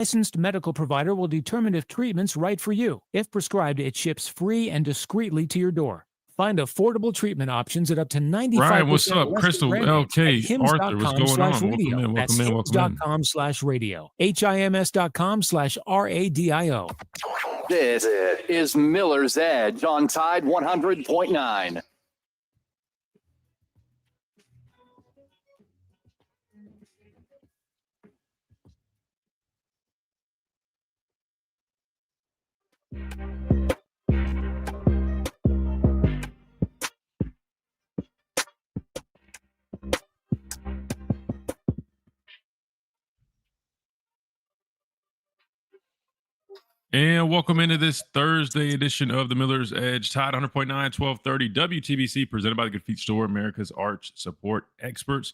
Licensed medical provider will determine if treatment's right for you. If prescribed, it ships free and discreetly to your door. Find affordable treatment options at up to Ryan, 95% what's up? less than Crystal, brand names at LK, Arthur, what's going on? Welcome hims.com/radio. in, That's welcome in, welcome in. hims.com/radio. hims.com/radio. This is Miller's Edge on Tide 100.9. And welcome into this Thursday edition of the Miller's Edge, Tide 100.9, 1230 WTBC, presented by the Good Feet Store, America's arch support experts.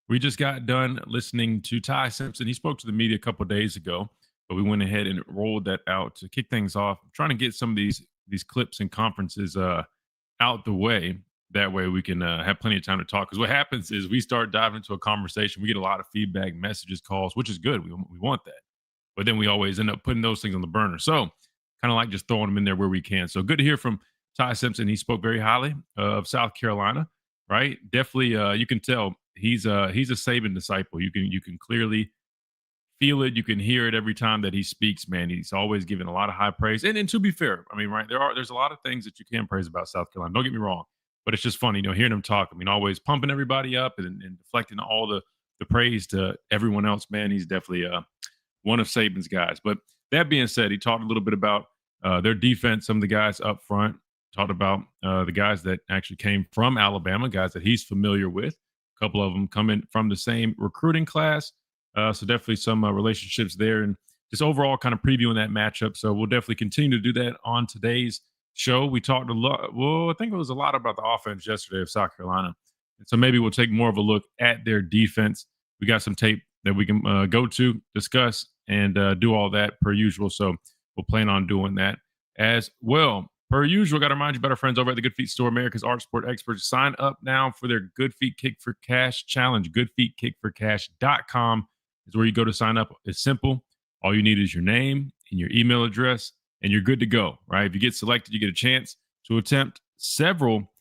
We just got done listening to Ty Simpson. He spoke to the media a couple of days ago, but we went ahead and rolled that out to kick things off. I'm trying to get some of these clips and conferences out the way. That way we can have plenty of time to talk. Because what happens is we start diving into a conversation. We get a lot of feedback, messages, calls, which is good. We want that. But then we always end up putting those things on the burner. So kind of like just throwing them in there where we can. So good to hear from Ty Simpson. He spoke very highly of South Carolina, right? Definitely, you can tell he's a Saban disciple. You can clearly feel it. You can hear it every time that he speaks, man. He's always giving a lot of high praise. And to be fair, I mean, right, there's a lot of things that you can praise about South Carolina. Don't get me wrong. But it's just funny, hearing him talk. I mean, always pumping everybody up and deflecting all the praise to everyone else, man. He's definitely one of Saban's guys. But that being said, he talked a little bit about their defense, some of the guys up front, talked about the guys that actually came from Alabama, guys that he's familiar with. A couple of them coming from the same recruiting class. So definitely some relationships there and just overall kind of previewing that matchup. So we'll definitely continue to do that on today's show. We talked a lot. Well, I think it was a lot about the offense yesterday of South Carolina. And so maybe we'll take more of a look at their defense. We got some tape that we can go to, discuss, and do all that per usual. So we'll plan on doing that as well. Per usual, got to remind you about our friends over at the Good Feet Store, America's Art Sport Experts. Sign up now for their Good Feet Kick for Cash challenge. GoodFeetKickForCash.com is where you go to sign up. It's simple. All you need is your name and your email address, and you're good to go, right? If you get selected, you get a chance to attempt several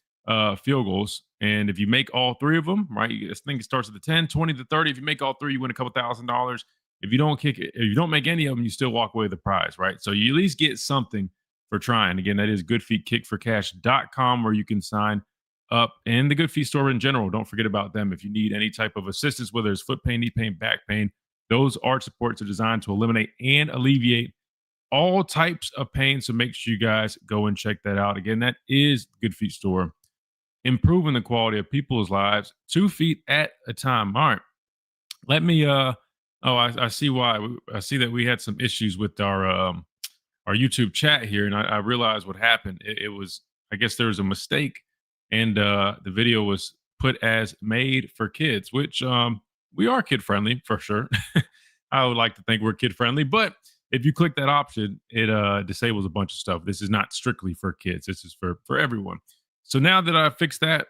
field goals. And if you make all three of them, right, I think it starts at the 10, 20 to 30. If you make all three, you win a couple $1,000. If you don't if you don't make any of them, you still walk away with the prize, right? So you at least get something for trying. Again, that is goodfeetkickforcash.com, where you can sign up. And the Good Feet Store in general, don't forget about them. If you need any type of assistance, whether it's foot pain, knee pain, back pain, those arch supports are designed to eliminate and alleviate all types of pain. So make sure you guys go and check that out. Again, that is Good Feet Store, improving the quality of people's lives 2 feet at a time. All right, let me I see why. I see that we had some issues with our YouTube chat here, and I realized what happened. It was, I guess there was a mistake, and the video was put as made for kids, which we are kid friendly for sure. I would like to think we're kid friendly, but if you click that option, it disables a bunch of stuff. This is not strictly for kids. This is for everyone. So now that I fixed that,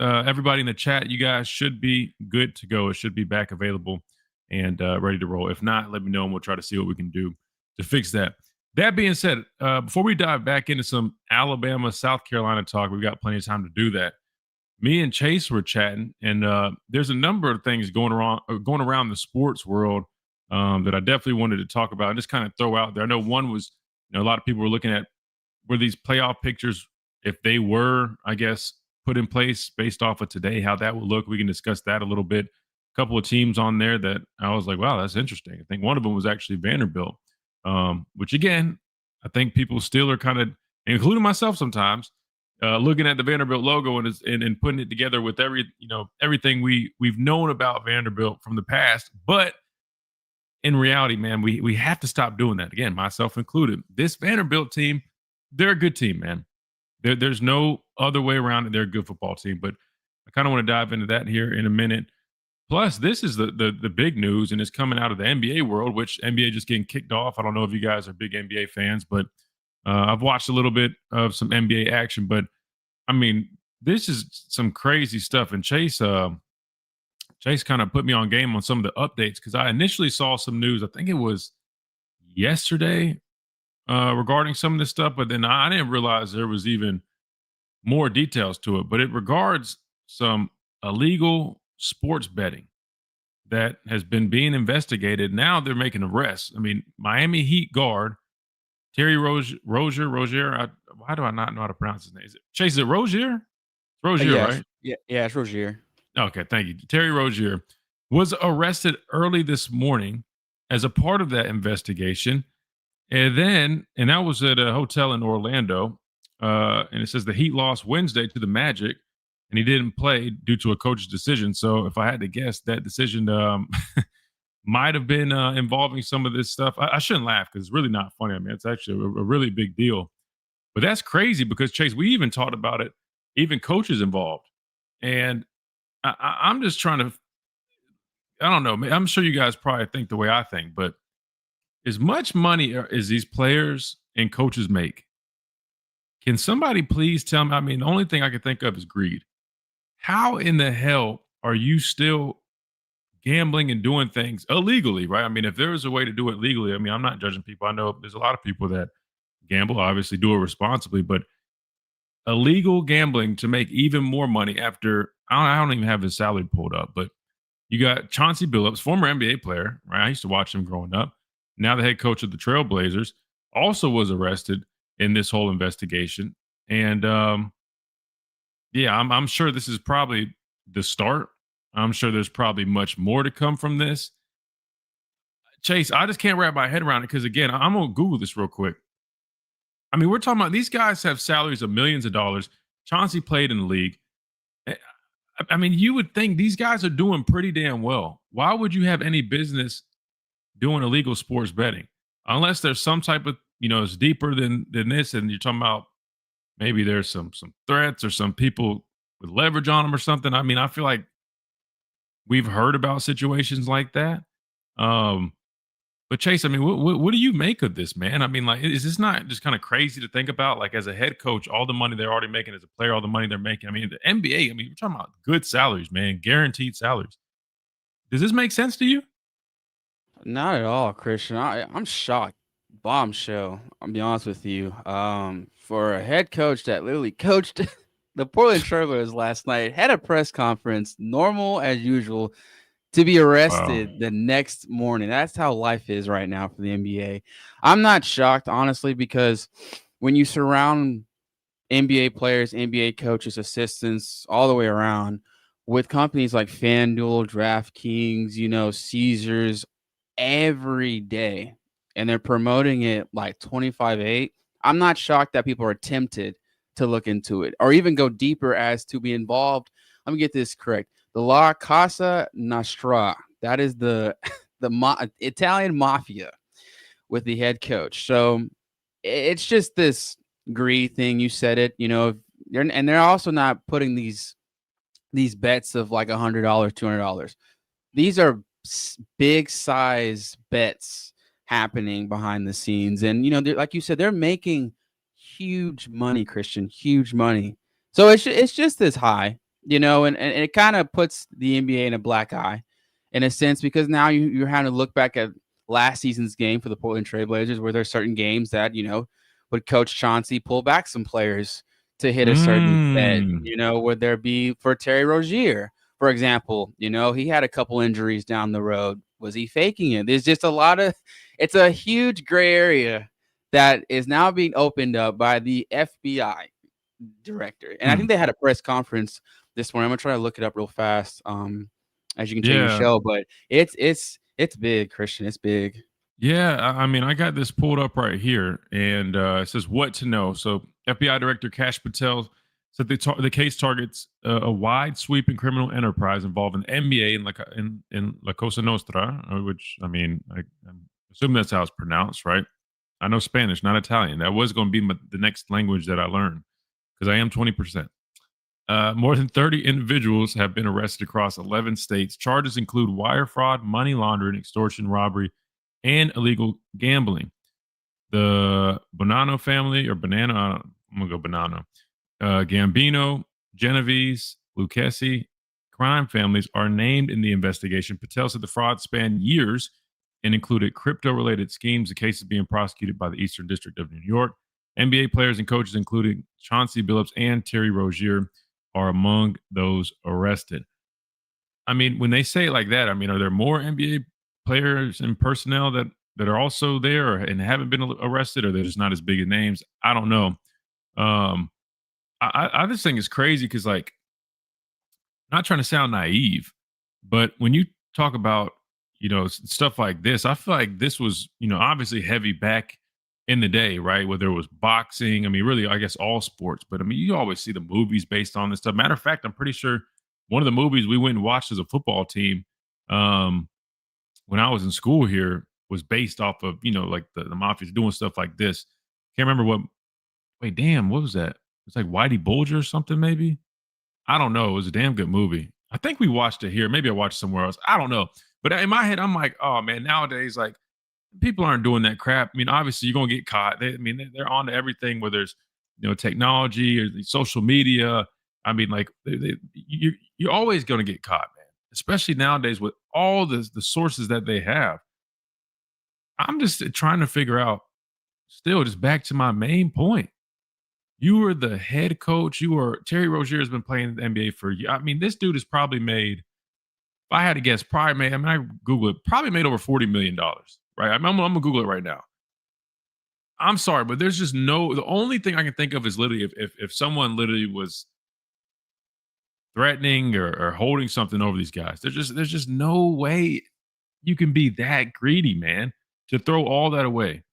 everybody in the chat, you guys should be good to go. It should be back available and ready to roll. If not, let me know and we'll try to see what we can do to fix that. That being said, before we dive back into some Alabama, South Carolina talk, we've got plenty of time to do that. Me and Chase were chatting, and there's a number of things going around the sports world that I definitely wanted to talk about and just kind of throw out there. I know one was, a lot of people were looking at were these playoff pictures, if they were, I guess, put in place based off of today, how that would look. We can discuss that a little bit. A couple of teams on there that I was like, wow, that's interesting. I think one of them was actually Vanderbilt, which again, I think people still are kind of, including myself sometimes, looking at the Vanderbilt logo and putting it together with everything we've known about Vanderbilt from the past. But in reality, man, we have to stop doing that. Again, myself included. This Vanderbilt team, they're a good team, man. There's no other way around it. They're a good football team. But I kind of want to dive into that here in a minute. Plus, this is the big news, and it's coming out of the NBA world, which NBA just getting kicked off. I don't know if you guys are big NBA fans, but I've watched a little bit of some NBA action. But, I mean, this is some crazy stuff. And Chase kind of put me on game on some of the updates because I initially saw some news. I think it was yesterday regarding some of this stuff, but then I didn't realize there was even more details to it. But it regards some illegal sports betting that has been being investigated. Now they're making arrests. I mean, Miami Heat guard Terry Rozier. Why do I not know how to pronounce his name? Chase, is it Rozier? It's Rozier, Yeah, right? it's Rozier. Okay, thank you. Terry Rozier was arrested early this morning as a part of that investigation. And that was at a hotel in Orlando. And it says the Heat lost Wednesday to the Magic, and he didn't play due to a coach's decision. So if I had to guess, that decision might have been involving some of this stuff. I shouldn't laugh because it's really not funny. I mean, it's actually a really big deal. But that's crazy because, Chase, we even talked about it, even coaches involved. And I'm just trying to, I don't know. I'm sure you guys probably think the way I think, but as much money as these players and coaches make, can somebody please tell me? I mean, the only thing I can think of is greed. How in the hell are you still gambling and doing things illegally, right? I mean, if there was a way to do it legally, I mean, I'm not judging people. I know there's a lot of people that gamble, obviously do it responsibly, but illegal gambling to make even more money after, I don't even have his salary pulled up, but you got Chauncey Billups, former NBA player, right? I used to watch him growing up. Now the head coach of the Trailblazers also was arrested in this whole investigation. And yeah, I'm sure this is probably the start. I'm sure there's probably much more to come from this. Chase, I just can't wrap my head around it because, again, I'm going to Google this real quick. I mean, we're talking about these guys have salaries of millions of dollars. Chauncey played in the league. I mean, you would think these guys are doing pretty damn well. Why would you have any business doing illegal sports betting? Unless there's some type of, it's deeper than this, and you're talking about maybe there's some threats or some people with leverage on them or something. I mean, I feel like we've heard about situations like that. But Chase, I mean, what do you make of this, man? I mean, like, is this not just kind of crazy to think about? Like, as a head coach, all the money they're already making, as a player, all the money they're making. I mean, the NBA, I mean, we're talking about good salaries, man, guaranteed salaries. Does this make sense to you? Not at all, Christian. I'm shocked. Bombshell. I'll be honest with you. For a head coach that literally coached the Portland Trailblazers last night, had a press conference, normal as usual, to be arrested the next morning. That's how life is right now for the NBA. I'm not shocked, honestly, because when you surround NBA players, NBA coaches, assistants, all the way around with companies like FanDuel, DraftKings, Caesars every day, and they're promoting it like 25-8, I'm not shocked that people are tempted to look into it or even go deeper as to be involved. Let me get this correct. The La Casa Nostra, that is the Italian mafia with the head coach. So it's just this greed thing. You said it, they're also not putting these bets of like $100, $200. These are big size bets happening behind the scenes. And, like you said, they're making huge money, Christian, huge money. So it's just this high. And it kind of puts the NBA in a black eye in a sense, because now you're having to look back at last season's game for the Portland Trailblazers, where there's certain games that, would Coach Chauncey pull back some players to hit a certain bet, would there be for Terry Rozier, for example, he had a couple injuries down the road. Was he faking it? There's just it's a huge gray area that is now being opened up by the FBI director. And I think they had a press conference this morning. I'm gonna try to look it up real fast as you continue to show, but it's big, Christian. It's big. Yeah, I mean, I got this pulled up right here, and it says what to know. So FBI Director Kash Patel said the case targets a wide sweeping criminal enterprise involving NBA in La Cosa Nostra, which, I mean, I assume that's how it's pronounced, right? I know Spanish, not Italian. That was going to be the next language that I learned, because I am 20%. More than 30 individuals have been arrested across 11 states. Charges include wire fraud, money laundering, extortion, robbery, and illegal gambling. The Bonanno family, or Banana, I'm going to go Bonanno, Gambino, Genovese, Lucchesi crime families are named in the investigation. Patel said the fraud spanned years and included crypto-related schemes and cases being prosecuted by the Eastern District of New York. NBA players and coaches, including Chauncey Billups and Terry Rozier, are among those arrested. I mean, when they say it like that, I mean, are there more NBA players and personnel that are also there and haven't been arrested, or they're just not as big of names? I don't know. I just think it's crazy because, like, not trying to sound naive, but when you talk about, stuff like this, I feel like this was, obviously heavy back in the day, right? Whether it was boxing, I mean, really, I guess all sports, but I mean, you always see the movies based on this stuff. Matter of fact, I'm pretty sure one of the movies we went and watched as a football team, when I was in school here, was based off of, like the mafia's doing stuff like this. Can't remember what was that? It's like Whitey Bulger or something, maybe. I don't know. It was a damn good movie. I think we watched it here. Maybe I watched it somewhere else. I don't know. But in my head, I'm like, oh man, nowadays, like, people aren't doing that crap. I mean, obviously, you're gonna get caught. They're on to everything, whether it's technology or social media. I mean, like, you're always gonna get caught, man. Especially nowadays with all the sources that they have. I'm just trying to figure out. Still, just back to my main point. You were the head coach. Terry Rozier has been playing in the NBA for years. I mean, this dude has probably made, if I had to guess, I Google it, probably made over $40 million, right? I'm going to Google it right now. I'm sorry, but there's just the only thing I can think of is literally if someone literally was threatening or holding something over these guys. There's just no way you can be that greedy, man, to throw all that away.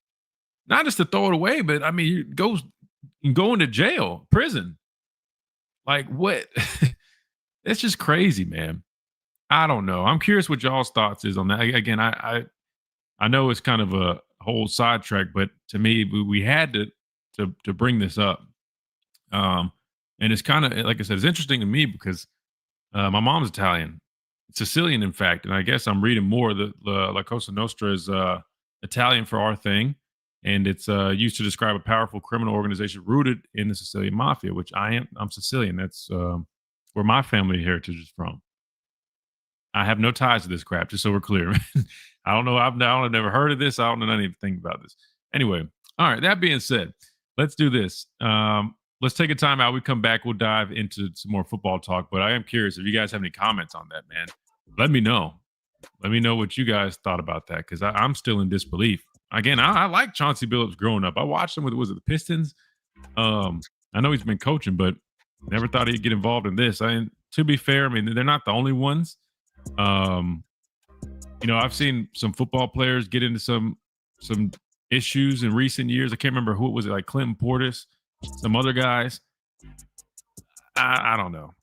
Not just to throw it away, but I mean, go into jail, prison. Like, what? It's just crazy, man. I don't know. I'm curious what y'all's thoughts is on that. Again, I know it's kind of a whole sidetrack, but to me, we had to bring this up. And it's kind of, like I said, it's interesting to me because my mom's Italian, Sicilian, in fact, and I guess I'm reading more. The La Cosa Nostra is Italian for our thing, and it's used to describe a powerful criminal organization rooted in the Sicilian mafia, which I'm Sicilian. That's where my family heritage is from. I have no ties to this crap, just so we're clear. I don't know. I've never heard of this. I don't know anything about this. Anyway, all right. That being said, let's do this. Let's take a time out. We come back. We'll dive into some more football talk. But I am curious if you guys have any comments on that, man. Let me know. Let me know what you guys thought about that, because I'm still in disbelief. Again, I like Chauncey Billups growing up. I watched him with, was it the Pistons? I know he's been coaching, but never thought he'd get involved in this. To be fair, I mean, they're not the only ones. I've seen some football players get into some issues in recent years. I can't remember who it was, like Clinton Portis, some other guys. I don't know.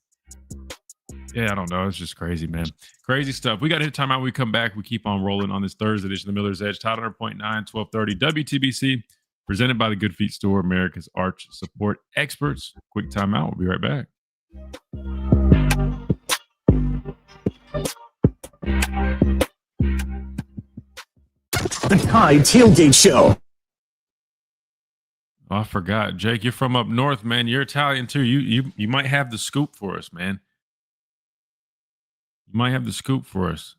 Yeah, I don't know. It's just crazy, man. Crazy stuff. We got to hit timeout. When we come back, we keep on rolling on this Thursday edition of the Miller's Edge. Tide 100.9, 1230 WTBC, presented by the Good Feet Store, America's arch support experts. Quick timeout. We'll be right back. The Tide Tailgate Show. Oh, I forgot. Jake, you're from up north, man. You're Italian too. You might have the scoop for us, man. You might have the scoop for us.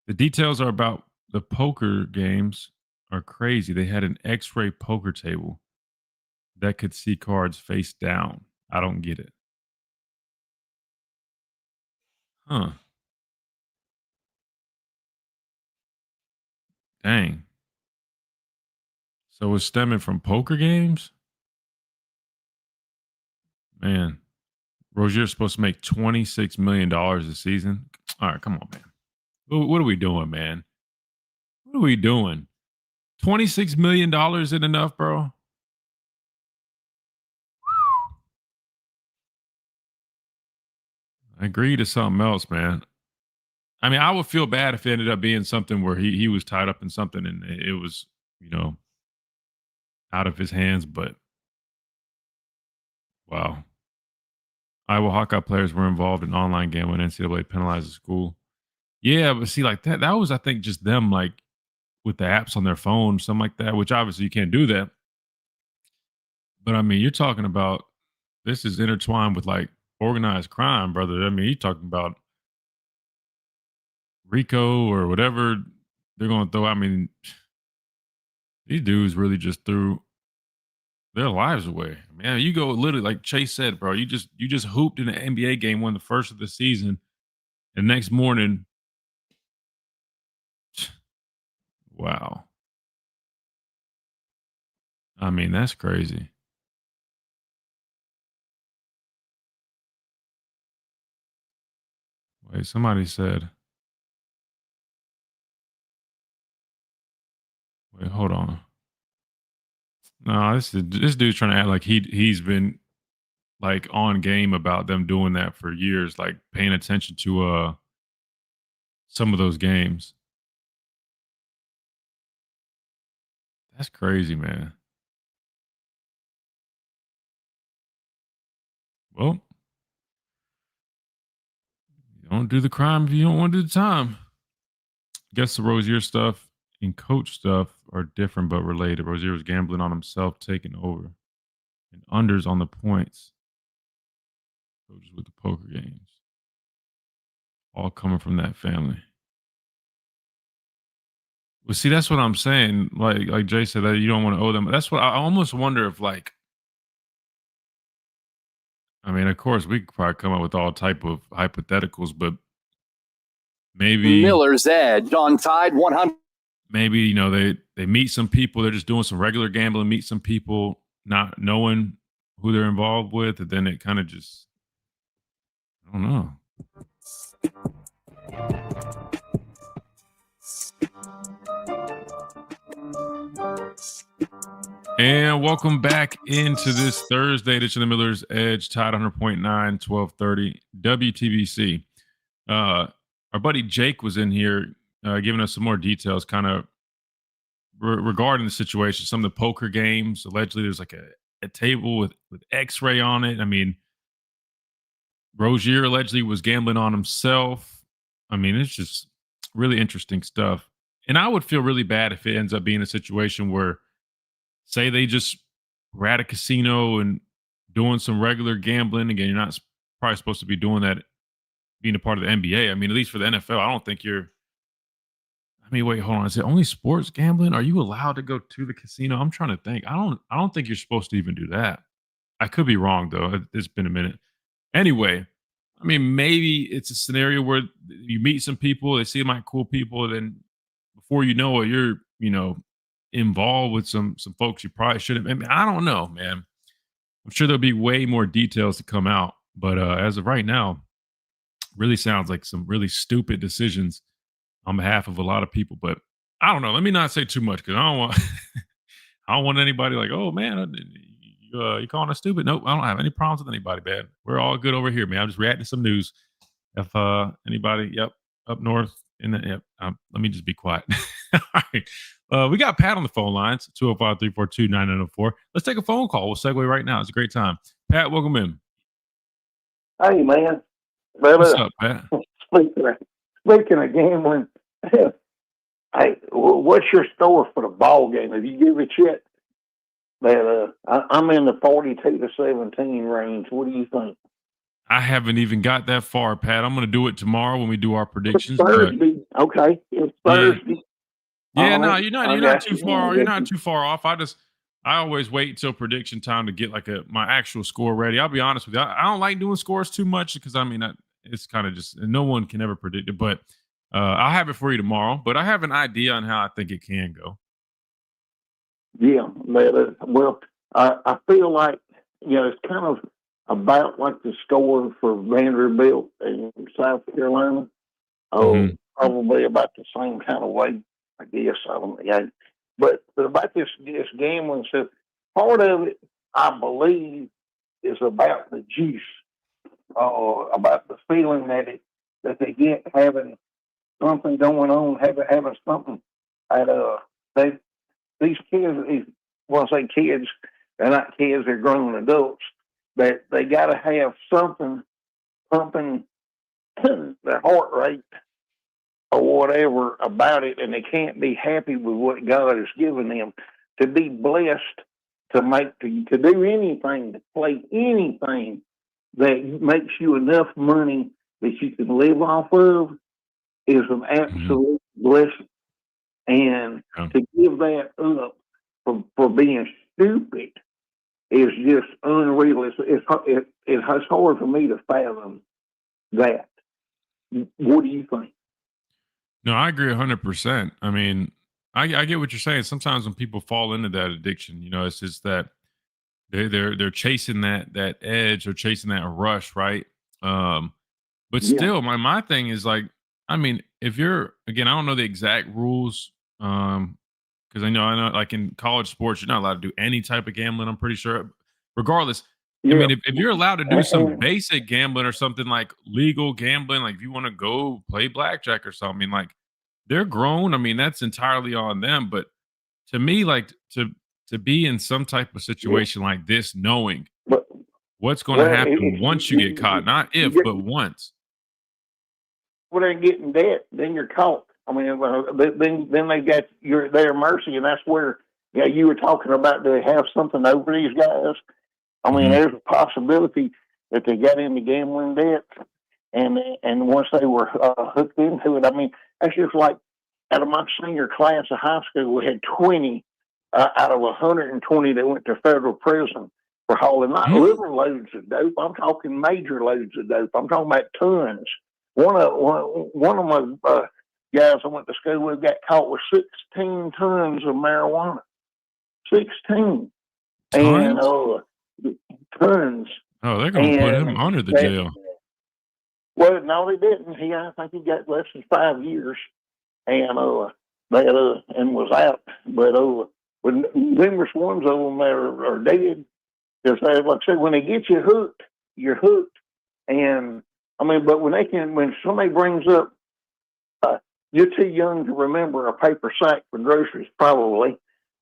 The details are about the poker games are crazy. They had an X-ray poker table that could see cards face down. I don't get it. Huh. Dang. So it's stemming from poker games? Man. Rozier's supposed to make $26 million a season. All right, come on, man. What are we doing, man? What are we doing? $26 million isn't enough, bro? I agree to something else, man. I mean, I would feel bad if it ended up being something where he was tied up in something and it was, out of his hands, but wow. Iowa Hawkeye players were involved in online gambling. NCAA penalized the school. Yeah, but see, like that was, I think, just them, like, with the apps on their phone, something like that, which obviously you can't do that. But I mean, you're talking about, this is intertwined with like organized crime, brother. I mean, you're talking about RICO or whatever they're going to throw. I mean, these dudes really just threw their lives away. Man, you go literally like Chase said, bro. You just hooped in an NBA game, won the first of the season, and next morning, wow. I mean, that's crazy. Wait, somebody said. Wait, hold on. No, this dude's trying to act like he's been like on game about them doing that for years, like paying attention to some of those games. That's crazy, man. Well, you don't do the crime if you don't want to do the time. Guess the Rozier stuff and coach stuff are different but related. Rozier was gambling on himself, taking over, and unders on the points. Coaches with the poker games, all coming from that family. Well, see, that's what I'm saying. Like Jay said, that you don't want to owe them. That's what I almost wonder if, like, I mean, of course, we could probably come up with all type of hypotheticals, but maybe Miller's Edge on Tide 100. maybe you know they meet some people. They're just doing some regular gambling. Meet some people, not knowing who they're involved with, and then it kind of just, I don't know. And welcome back into this Thursday edition of Miller's Edge, Tide 100.9, 1230 WTBC. Our buddy Jake was in here giving us some more details kind of regarding the situation. Some of the poker games, allegedly there's like a table with x-ray on it. I mean, Rozier allegedly was gambling on himself. I mean, it's just really interesting stuff. And I would feel really bad if it ends up being a situation where, say they just were at a casino and doing some regular gambling. Again, you're not probably supposed to be doing that, being a part of the NBA. I mean, at least for the NFL, I don't think you're. I mean, wait, hold on. Is it only sports gambling? Are you allowed to go to the casino? I'm trying to think. I don't think you're supposed to even do that. I could be wrong though. It's been a minute. Anyway, I mean, maybe it's a scenario where you meet some people, they seem like cool people, then before you know it, you're, involved with some folks you probably shouldn't. I mean, I don't know, man. I'm sure there'll be way more details to come out, but as of right now, really sounds like some really stupid decisions on behalf of a lot of people. But I don't know. Let me not say too much because I don't want I don't want anybody like, oh man, you calling us stupid? Nope, I don't have any problems with anybody, man. We're all good over here, man. I'm just reacting to some news. If anybody, up north in the let me just be quiet. All right. We got Pat on the phone lines, 205-342-9904. Let's take a phone call. We'll segue right now. It's a great time. Pat, welcome in. Hey, man. What's up, Pat? Speaking of gambling, hey, what's your score for the ball game? Have you give it yet? I'm in the 42-17 range. What do you think? I haven't even got that far, Pat. I'm going to do it tomorrow when we do our predictions. It's Thursday. Okay. It's Thursday. Yeah, no, you're not too far. You're not too far off. I always wait until prediction time to get like my actual score ready. I'll be honest with you. I don't like doing scores too much because I mean it's kind of just no one can ever predict it. But I'll have it for you tomorrow. But I have an idea on how I think it can go. Yeah, well, I feel like it's kind of about like the score for Vanderbilt in South Carolina. Probably about the same kind of way. I guess I don't know. But about this gambling stuff, part of it, I believe, is about the juice, about the feeling that they get having something going on, having something. These kids, when I say kids, they're not kids; they're grown adults. That they got to have something pumping their heart rate or whatever about it, and they can't be happy with what God has given them. To be blessed, to do anything, to play anything that makes you enough money that you can live off of, is an absolute blessing. And to give that up for being stupid is just unreal. It's hard for me to fathom that. What do you think? No, I agree 100%. I mean, I get what you're saying. Sometimes when people fall into that addiction, it's just that they're chasing that edge or chasing that rush, right? But still, my thing is like, I mean, if you're again, I don't know the exact rules, because I know, like in college sports, you're not allowed to do any type of gambling. I'm pretty sure. Regardless, I mean, if you're allowed to do some basic gambling or something like legal gambling, like if you want to go play blackjack or something, like they're grown. I mean, that's entirely on them. But to me, like to be in some type of situation like this, knowing what's going to happen once you get caught, not if, but once. When they're getting debt, then you're caught. I mean, then they got their mercy, and that's where you were talking about. Do they have something over these guys? I mean, there's a possibility that they got into gambling debt, and once they were hooked into it, I mean, that's just like out of my senior class of high school, we had 20 out of 120 that went to federal prison for hauling not little loads of dope. I'm talking major loads of dope. I'm talking about tons. One of my guys I went to school with got caught with 16 tons of marijuana. 16. And tons. Oh, they're going to put him under the jail. Well, no, they didn't. I think he got less than 5 years, and and was out. But when numerous ones of them are dead, because like I said, when they get you hooked, you're hooked. And I mean, but when somebody brings up, you're too young to remember a paper sack for groceries, probably.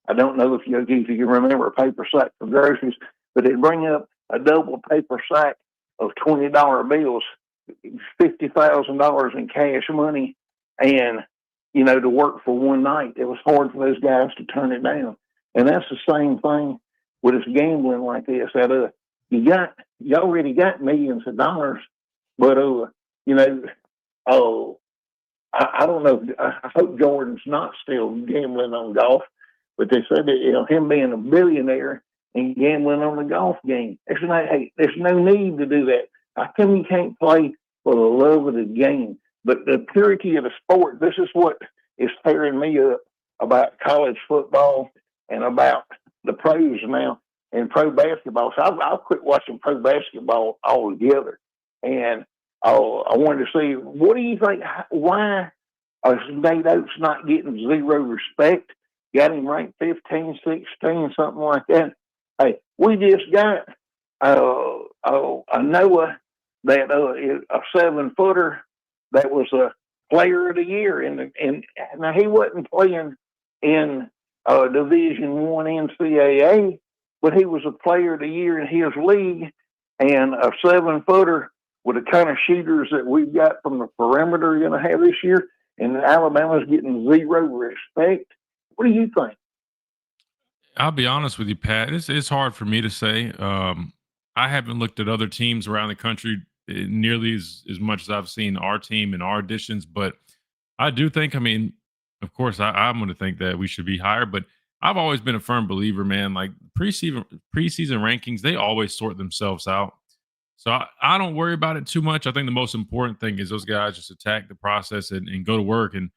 I don't know if you remember a paper sack for groceries, but they bring up a double paper sack of $20 bills, $50,000 in cash money, and to work for one night. It was hard for those guys to turn it down, and that's the same thing with this gambling like this. That you already got millions of dollars, but I don't know. I hope Jordan's not still gambling on golf, but they said that him being a billionaire and gambling on the golf game. There's no need to do that. How come you can't play for the love of the game? But the purity of the sport. This is what is tearing me up about college football and about the pros now and pro basketball. So I'll quit watching pro basketball altogether. And I wanted to see, what do you think? Why is Nate Oates not getting zero respect? Got him ranked 15, 16, something like that. Hey, we just got a Noah that a 7-footer that was a player of the year, and now he wasn't playing in Division I NCAA, but he was a player of the year in his league, and a 7-footer with the kind of shooters that we've got from the perimeter going to have this year, and Alabama's getting zero respect. What do you think? I'll be honest with you, Pat. It's hard for me to say. I haven't looked at other teams around the country nearly as much as I've seen our team and our additions, but I do think, I mean, of course, I'm going to think that we should be higher, but I've always been a firm believer, man. Like preseason rankings, they always sort themselves out. So I don't worry about it too much. I think the most important thing is those guys just attack the process and go to work. And,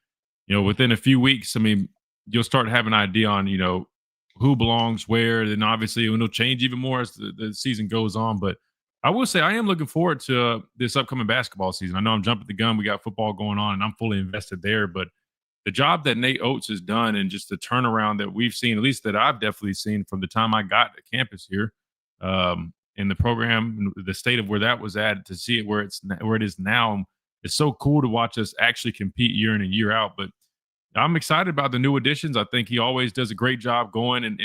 within a few weeks, I mean, you'll start having an idea on, who belongs where. Then obviously it'll change even more as the season goes on. But I will say I am looking forward to this upcoming basketball season. I know I'm jumping the gun. We got football going on and I'm fully invested there. But the job that Nate Oates has done and just the turnaround that we've seen, at least that I've definitely seen from the time I got to campus here, in the program, the state of where that was at, to see it where it is now, it's so cool to watch us actually compete year in and year out. But I'm excited about the new additions. I think he always does a great job going and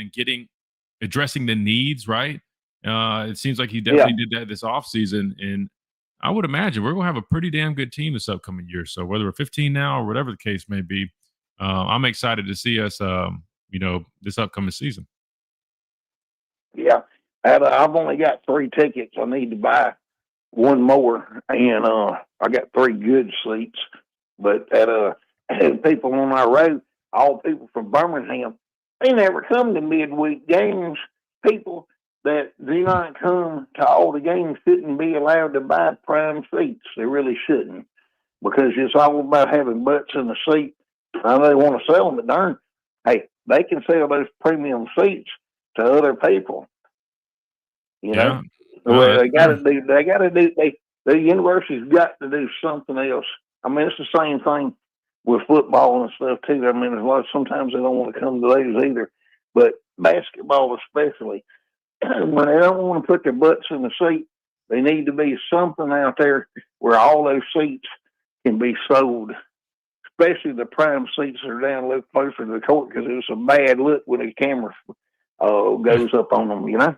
addressing the needs, right? It seems like he definitely did that this offseason. And I would imagine we're going to have a pretty damn good team this upcoming year. So whether we're 15 now or whatever the case may be, I'm excited to see us, this upcoming season. Yeah. I've only got 3 tickets. I need to buy one more, and I got 3 good seats. But that people on our road, all people from Birmingham, they never come to midweek games. People that do not come to all the games shouldn't be allowed to buy prime seats. They really shouldn't, because it's all about having butts in the seat. I know they want to sell them, but darn, hey, they can sell those premium seats to other people. You know, well, they got to do. They got to do. The university's got to do something else. I mean, it's the same thing with football and stuff too. I mean, there's a lot. Sometimes they don't want to come to those either, but basketball especially, when they don't want to put their butts in the seat, they need to be something out there where all those seats can be sold. Especially the prime seats that are down a little closer to the court, because it's a bad look when the camera goes up on them. You know.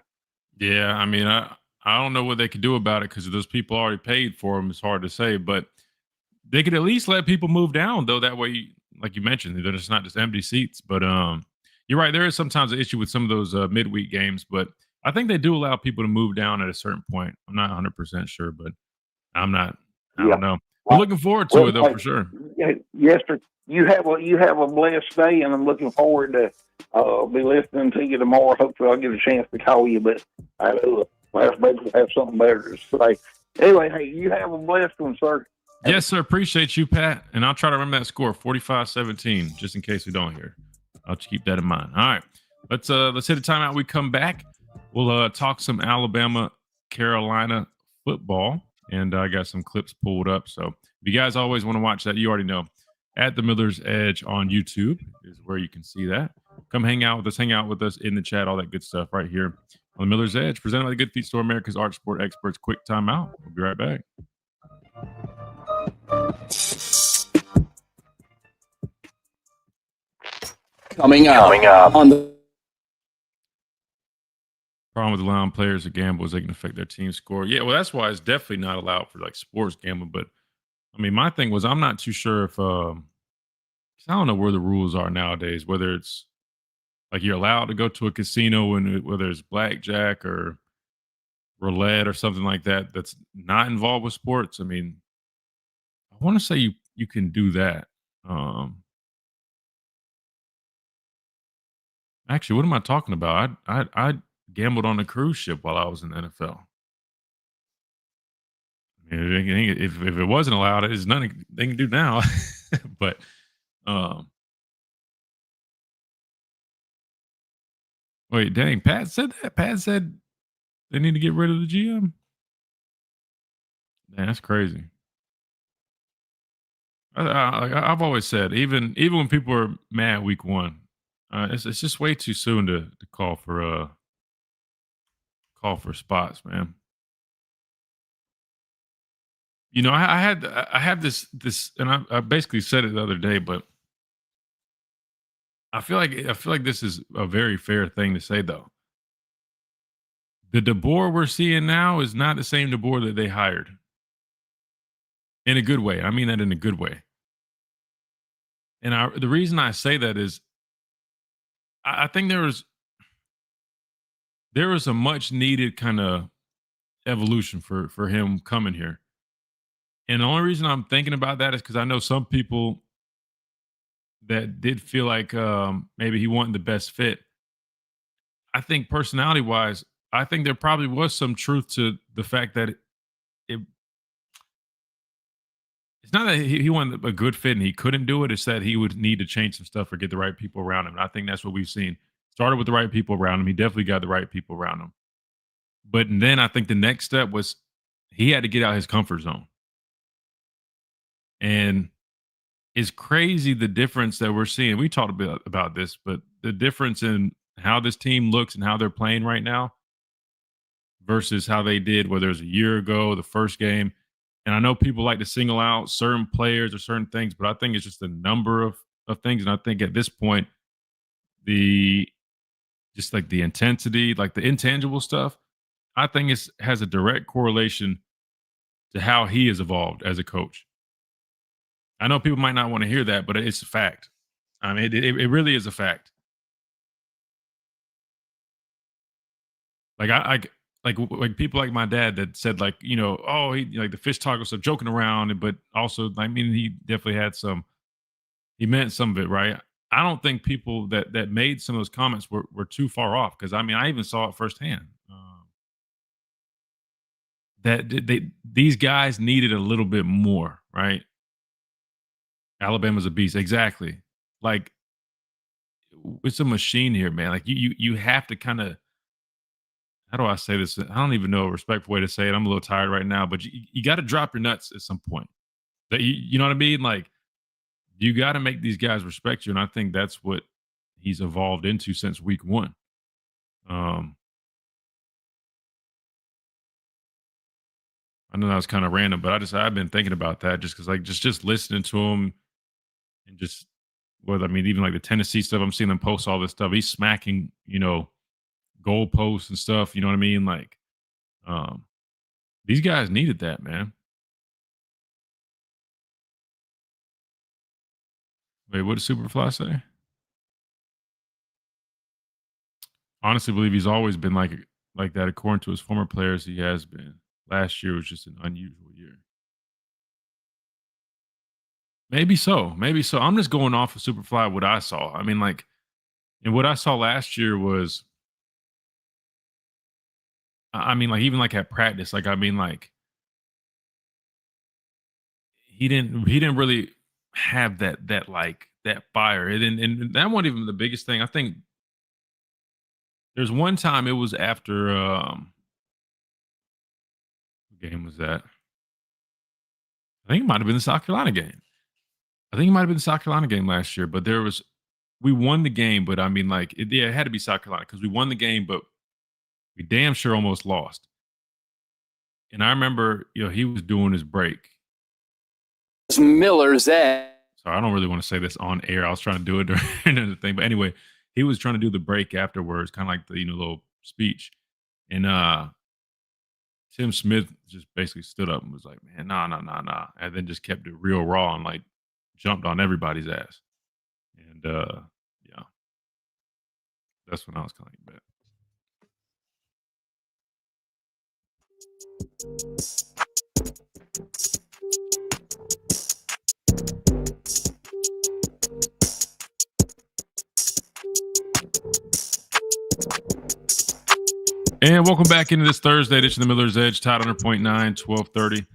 Yeah, I mean, I don't know what they could do about it, because those people already paid for them. It's hard to say, but they could at least let people move down, though. That way, like you mentioned, that it's not just empty seats. But you're right. There is sometimes an issue with some of those midweek games, but I think they do allow people to move down at a certain point. I'm not 100% sure, but I don't know. I'm looking forward to it, though, for sure. Yes, sir. You have a blessed day, and I'm looking forward to be listening to you tomorrow. Hopefully, I'll get a chance to call you, but I know last week we'll have something better to say. Anyway, hey, you have a blessed one, sir. Yes, sir. Appreciate you, Pat. And I'll try to remember that score, 45-17, just in case we don't hear. I'll keep that in mind. All right. Let's hit a timeout. We come back. We'll talk some Alabama, Carolina football. And I got some clips pulled up. So if you guys always want to watch that, you already know. At the Miller's Edge on YouTube is where you can see that. Come hang out with us in the chat, all that good stuff right here on the Miller's Edge, presented by the Good Feet Store, America's Arch Sport Experts. Quick timeout. We'll be right back. Coming up on the Problem with allowing players to gamble is they can affect their team score. Yeah, well, that's why it's definitely not allowed for like sports gambling. But I mean, my thing was, I'm not too sure if 'cause I don't know where the rules are nowadays, whether it's like you're allowed to go to a casino and whether it's blackjack or roulette or something like that that's not involved with sports. I mean, I want to say you can do that. Actually, what am I talking about? I gambled on a cruise ship while I was in the NFL. I mean, if it wasn't allowed, there's nothing they can do now. But wait, dang, Pat said that. Pat said they need to get rid of the GM. Man, that's crazy. I've always said, even when people are mad week one, it's just way too soon to call for spots, man. You know, I had this, and I basically said it the other day, but I feel like this is a very fair thing to say, though. The DeBoer we're seeing now is not the same DeBoer that they hired. In a good way. I mean that in a good way. And the reason I say that is I think there was a much needed kind of evolution for him coming here. And the only reason I'm thinking about that is because I know some people that did feel like maybe he wasn't the best fit. I think personality-wise, I think there probably was some truth to the fact that it's not that he wasn't a good fit and he couldn't do it. It's that he would need to change some stuff or get the right people around him. And I think that's what we've seen. Started with the right people around him. He definitely got the right people around him. But then I think the next step was he had to get out of his comfort zone. And it's crazy the difference that we're seeing. We talked a bit about this, but the difference in how this team looks and how they're playing right now versus how they did, whether it was a year ago, the first game. And I know people like to single out certain players or certain things, but I think it's just a number of things. And I think at this point, just like the intensity, like the intangible stuff, I think it has a direct correlation to how he has evolved as a coach. I know people might not want to hear that, but it's a fact. I mean, it really is a fact. Like like people like my dad that said like, oh, he like the fish talk was so joking around, but also I mean he definitely had he meant some of it, right? I don't think people that made some of those comments were too far off because I mean I even saw it firsthand. That these guys needed a little bit more, right? Alabama's a beast, exactly. Like it's a machine here, man. Like you have to kind of, how do I say this? I don't even know a respectful way to say it. I'm a little tired right now, but you got to drop your nuts at some point. That you know what I mean? Like you got to make these guys respect you, and I think that's what he's evolved into since week one. I know that was kind of random, but I've been thinking about that just because like just listening to him and just I mean even like the Tennessee stuff, I'm seeing them post all this stuff. He's smacking goalposts and stuff. You know what I mean? Like um, these guys needed that, man. Wait, what did Superfly say? Honestly, believe he's always been like that. According to his former players, he has been. Last year was just an unusual year. Maybe so. Maybe so. I'm just going off of Superfly what I saw. I mean, like, and what I saw last year was, I mean, like even like at practice, like I mean, like he didn't really have that fire, and that wasn't even the biggest thing. I think there's one time it was after what game was that? I think it might have been the South Carolina game. I think it might have been the South Carolina game last year, but we won the game, but I mean, like, it had to be South Carolina because we won the game, but we damn sure almost lost. And I remember, he was doing his break. Miller's Edge. So I don't really want to say this on air. I was trying to do it during the thing, but anyway, he was trying to do the break afterwards, kind of like the little speech, and Tim Smith just basically stood up and was like, "Man, nah," and then just kept it real raw and like jumped on everybody's ass. And yeah, that's when I was kind of like, bet. And welcome back into this Thursday edition of the Miller's Edge, Tide 100.9, 1230.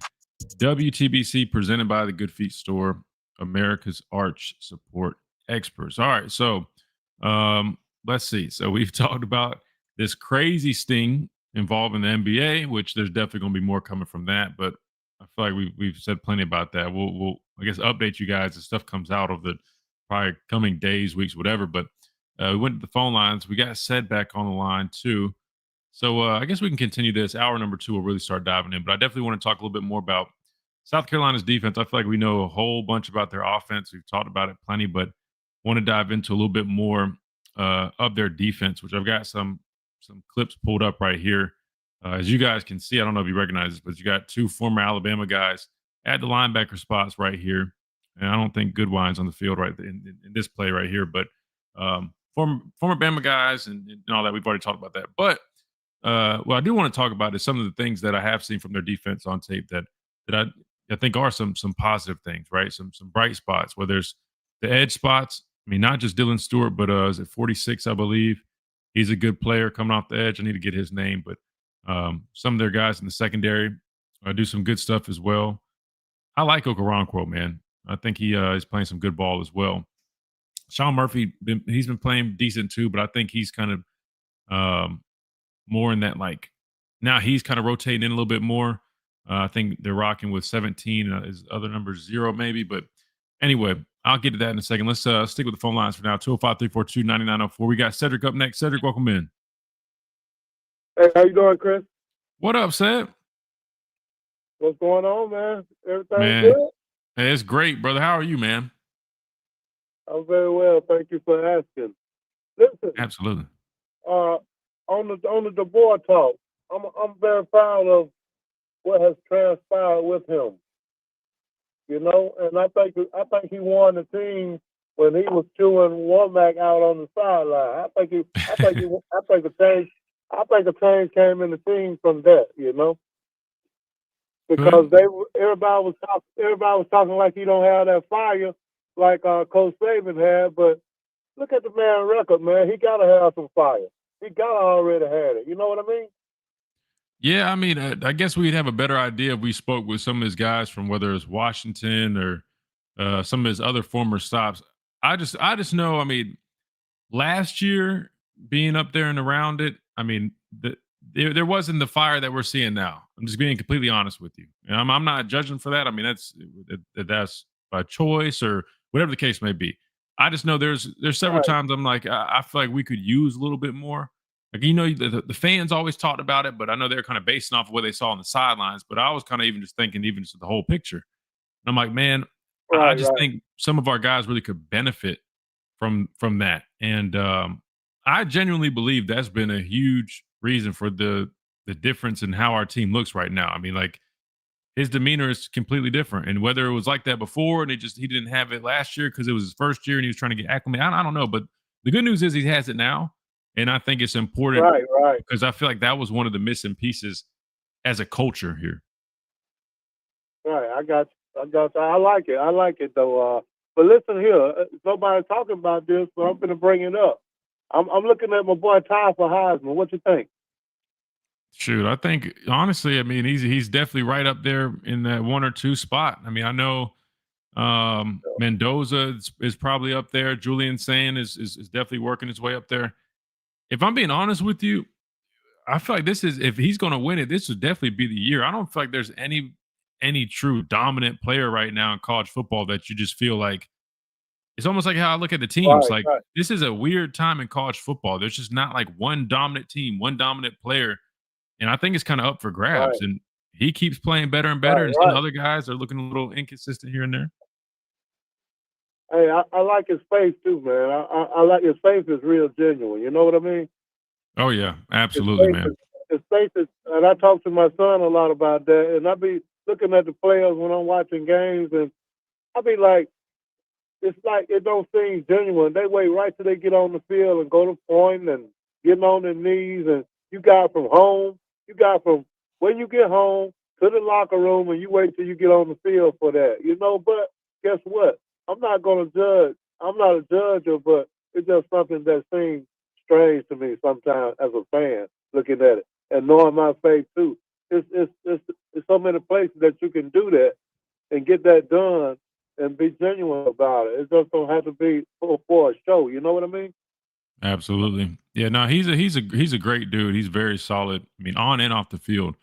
WTBC presented by the Good Feet Store, America's arch support experts. All right, so let's see. So we've talked about this crazy sting involving the NBA, which there's definitely going to be more coming from that. But I feel like we've said plenty about that. We'll I guess update you guys as stuff comes out of the probably coming days, weeks, whatever. But we went to the phone lines. We got Sed back on the line too. So I guess we can continue this. Hour number 2, we'll really start diving in. But I definitely want to talk a little bit more about South Carolina's defense. I feel like we know a whole bunch about their offense. We've talked about it plenty, but want to dive into a little bit more of their defense, which I've got some clips pulled up right here. As you guys can see, I don't know if you recognize this, but you got 2 former Alabama guys at the linebacker spots right here. And I don't think Goodwine's on the field right in this play right here, but former Bama guys and all that. We've already talked about that. But what I do want to talk about is some of the things that I have seen from their defense on tape that I think are some positive things, right? Some bright spots. Where there's the edge spots. I mean, not just Dylan Stewart, but is it 46, I believe. He's a good player coming off the edge. I need to get his name, but some of their guys in the secondary do some good stuff as well. I like Okoronkwo, man. I think he is playing some good ball as well. Sean Murphy, he's been playing decent too, but I think he's kind of more in that, like, now he's kind of rotating in a little bit more. I think they're rocking with 17. His other number 0 maybe. But anyway, I'll get to that in a second. Let's stick with the phone lines for now. 205-342-9904. We got Cedric up next. Cedric, welcome in. Hey, how you doing, Chris? What up, Ced? What's going on, man? Everything Man, good? hey, it's great, brother. How are you, man? I'm very well. Thank you for asking. Listen, Absolutely. on the DeBoer talk, I'm very proud of what has transpired with him. You know, and I think he won the team when he was chewing Womack out on the sideline. I think the change I think a change came in the team from that, you know, because everybody was talking like he don't have that fire like Coach Saban had, but look at the man record, man. He gotta have some fire. He gotta already have it. You know what I mean? Yeah, I mean, I guess we'd have a better idea if we spoke with some of his guys from whether it's Washington or some of his other former stops. I just know. I mean, last year being up there and around it, I mean, there wasn't the fire that we're seeing now. I'm just being completely honest with you. And I'm not judging for that. I mean, that's by choice or whatever the case may be. I just know there's several Right. times I'm like, I feel like we could use a little bit more. Like, you know, the fans always talked about it, but I know they're kind of basing off of what they saw on the sidelines. But I was kind of even just thinking, even just the whole picture. And I'm like, man, I Right, just right. think some of our guys really could benefit from that. And I genuinely believe that's been a huge reason for the difference in how our team looks right now. I mean, like his demeanor is completely different. And whether it was like that before and he didn't have it last year because it was his first year and he was trying to get acclimated. I don't know. But the good news is he has it now. And I think it's important Right, right. because I feel like that was one of the missing pieces as a culture here. Right. I got you. I like it. I like it though. But listen here, nobody talking about this, so I'm gonna bring it up. I'm looking at my boy Ty for Heisman. What you think? Shoot, I think honestly, I mean, he's definitely right up there in that one or two spot. I mean, I know Mendoza is probably up there. Julian Sand is definitely working his way up there. If I'm being honest with you, I feel like this is if he's going to win it, this would definitely be the year. I don't feel like there's any true dominant player right now in college football that you just feel like it's almost like how I look at the teams. Right, Like right, this is a weird time in college football. There's just not like one dominant team, one dominant player, and I think it's kind of up for grabs. right, And he keeps playing better and better, right, and some of right. the other guys are looking a little inconsistent here and there. Hey, I like his face too, man. I like his face is real genuine. You know what I mean? Oh yeah, His absolutely, face man. is his face is, and I talk to my son a lot about that. And I be looking at the players when I'm watching games, and I be like, it's like it don't seem genuine. They wait right till they get on the field and go to point and getting on their knees. And you got from home, you got from when you get home to the locker room, and you wait till you get on the field for that. You know, but guess what? I'm not gonna judge. I'm not a judger, but it's just something that seems strange to me sometimes as a fan looking at it and knowing my faith too. It's so many places that you can do that and get that done and be genuine about it. It just don't have to be for a show. You know what I mean? Absolutely. Yeah, no, he's a great dude. He's very solid. I mean, on and off the field.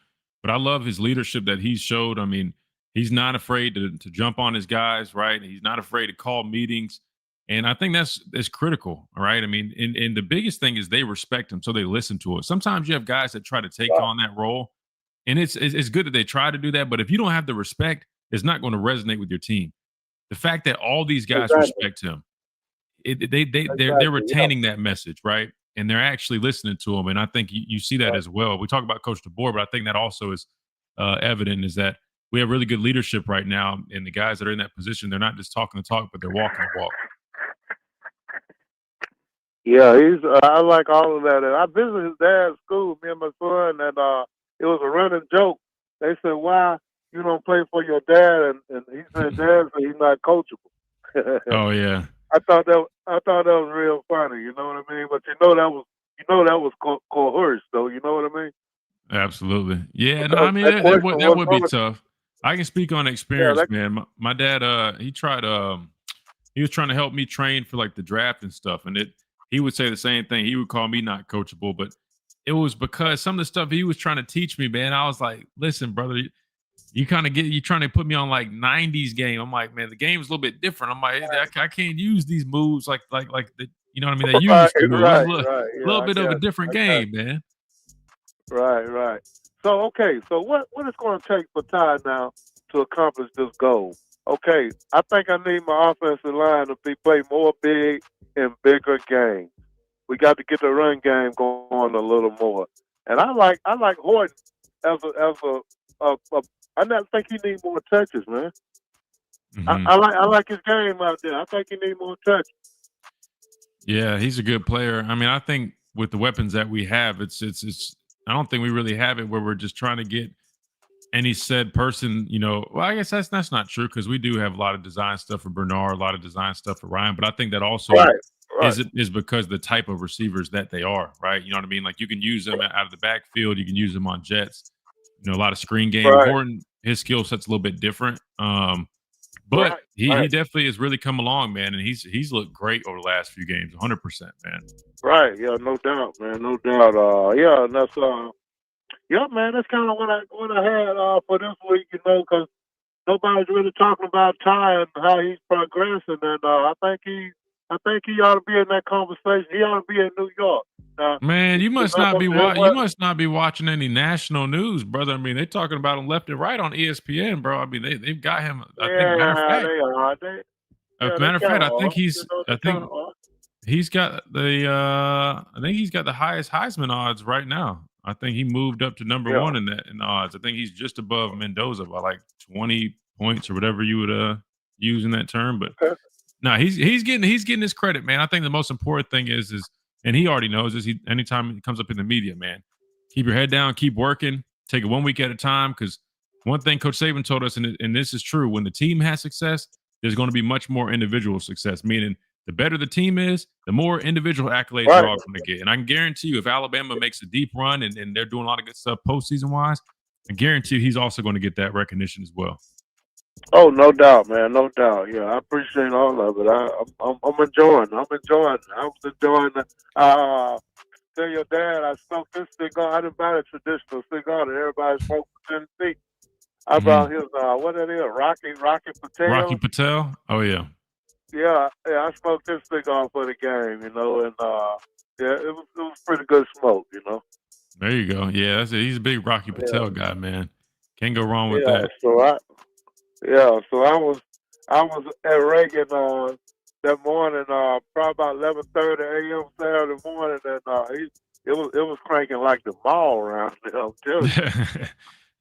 But I love his leadership that he's showed. I mean, he's not afraid to jump on his guys, right? He's not afraid to call meetings. And I think that's critical. All right. I mean, and the biggest thing is they respect him, so they listen to it. Sometimes you have guys that try to take Right. on that role. And it's good that they try to do that. But if you don't have the respect, it's not going to resonate with your team. The fact that all these guys Exactly. respect him, they're Exactly. Yeah. retaining that message, right? And they're actually listening to him. And I think you see that Right. as well. We talk about Coach DeBoer, but I think that also is evident is that we have really good leadership right now, and the guys that are in that position, they're not just talking the talk, but they're walking the walk. Yeah, he's. I like all of that. And I visited his dad's school, me and my son, and it was a running joke. They said, "Why you don't play for your dad?" And he said, "Dad said he's not coachable." Oh yeah, I thought that was real funny. You know what I mean? But that was coerced, though. You know what I mean? absolutely. Yeah, no, I Because mean that question that was would be gonna. tough. I can speak on Yeah, experience, man. My dad, he tried. He was trying to help me train for like the draft and stuff, and he would say the same thing. He would call me not coachable, but it was because some of the stuff he was trying to teach me, man. I was like, listen, brother, you kind of you trying to put me on like 90s game. I'm like, man, the game's a little bit different. I'm like, I can't use these moves like the, you know what I mean, that you right, used to move. It's right, right. a Yeah, little I bit of a got different you. I got game, man. you. Right, right. So okay, so what is going to take for Ty now to accomplish this goal? Okay, I think I need my offensive line to play more big and bigger games. We got to get the run game going a little more. And I like Horton as a I not think he needs more touches, man. Hmm. I like his game out there. I think he needs more touches. Yeah, he's a good player. I mean, I think with the weapons that we have, it's. I don't think we really have it where we're just trying to get any said person. Well, I guess that's not true because we do have a lot of design stuff for Bernard, a lot of design stuff for Ryan. But I think that also Right. is because the type of receivers that they are, right? You know what I mean? Like you can use them out of the backfield, you can use them on jets. A lot of screen game. Right. Horton, his skill set's a little bit different. But he definitely has really come along, man, and he's looked great over the last few games, 100%, man. Right. Yeah. No doubt, man. No doubt. Yeah. And that's yeah, man. That's kind of what I had for this week, because nobody's really talking about Ty and how he's progressing, and I think he ought to be in that conversation. He ought to be in New York. Man, you must not be you must not be watching any national news, brother. I mean, they're talking about him left and right on ESPN, bro. I mean, they've got him. I think matter of fact, they are. matter of fact, I think he's got the highest Heisman odds right now. I think he moved up to number one in the odds. I think he's just above Mendoza by like 20 points or whatever you would use in that term. But no, he's getting his credit, man. I think the most important thing is and he already knows this. Anytime he comes up in the media, man, keep your head down, keep working, take it 1 week at a time. Because one thing Coach Saban told us, and this is true, when the team has success, there's going to be much more individual success. Meaning, the better the team is, the more individual accolades they're all going to get. And I can guarantee you, if Alabama makes a deep run and they're doing a lot of good stuff postseason wise, I guarantee you he's also going to get that recognition as well. Oh, no doubt, man, no doubt. Yeah, I appreciate all of it. I'm enjoying. I was enjoying. Tell your dad I smoked this cigar. I didn't buy a traditional cigar that everybody smoked in Tennessee. I brought his what it is, Rocky Patel. Rocky Patel. Oh yeah. Yeah, I smoked this cigar for the game, and yeah, it was pretty good smoke, There you go. Yeah, that's it. He's a big Rocky Patel guy, man. Can't go wrong with that. So I was at Reagan that morning, probably about 11:30 a.m. Saturday morning, and it was cranking like the mall around there. I'm telling you.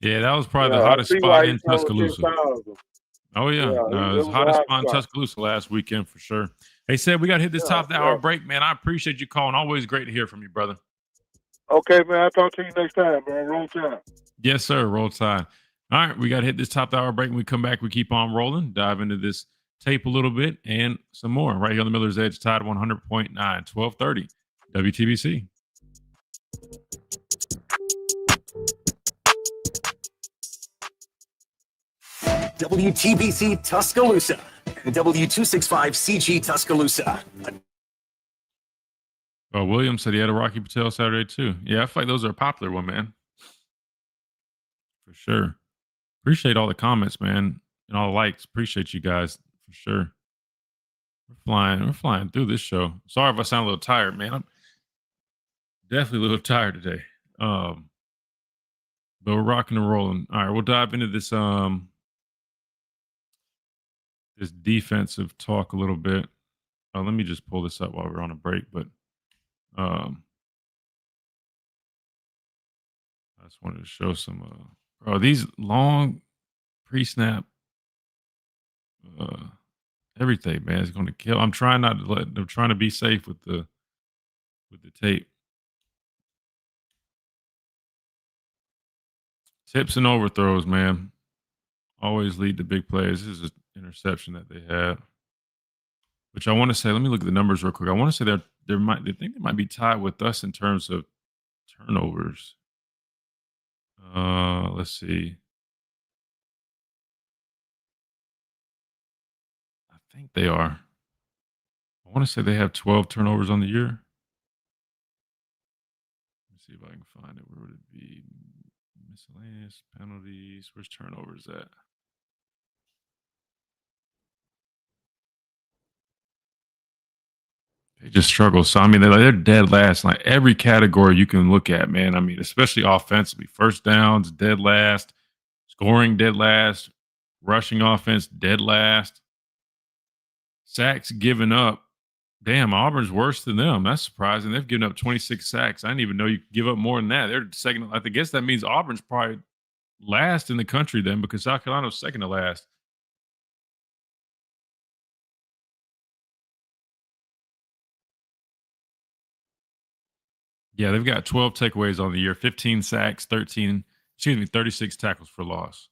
Yeah, that was probably the hottest spot in Tuscaloosa. 10,000. Oh yeah, no, it was the hottest spot in Tuscaloosa last weekend for sure. Hey, Seb, we got to hit this top of the hour break, man. I appreciate you calling. Always great to hear from you, brother. Okay, man. I'll talk to you next time, man. Roll Tide. Yes, sir. Roll Tide. All right, we got to hit this top of the hour break. When we come back, we keep on rolling, dive into this tape a little bit and some more right here on the Miller's Edge, Tide 100.9, 1230 WTBC. WTBC Tuscaloosa and W265CG Tuscaloosa. Oh, William said he had a Rocky Patel Saturday too. Yeah, I feel like those are a popular one, man. For sure. Appreciate all the comments, man, and all the likes. Appreciate you guys for sure. We're flying through this show. Sorry if I sound a little tired, man. I'm definitely a little tired today. But we're rocking and rolling. All right, we'll dive into this this defensive talk a little bit. Let me just pull this up while we're on a break, but I just wanted to show some these long pre-snap everything, man, is going to kill. I'm trying to be safe with the tape. Tips and overthrows, man, always lead to big plays. This is an interception that they had, which I want to say, let me look at the numbers real quick. I want to say they might be tied with us in terms of turnovers. Let's see. I think they are. I want to say they have 12 turnovers on the year. Let me see if I can find it. Where would it be? Miscellaneous penalties. Where's turnovers at? They just struggle. So I mean, they're dead last. Like every category you can look at, man. I mean, especially offensively, first downs, dead last, scoring, dead last, rushing offense, dead last, sacks given up. Damn, Auburn's worse than them. That's surprising. They've given up 26 sacks. I didn't even know you could give up more than that. They're second. I guess that means Auburn's probably last in the country then, because South Carolina's second to last. Yeah, they've got 12 takeaways on the year, 15 sacks, 36 tackles for loss.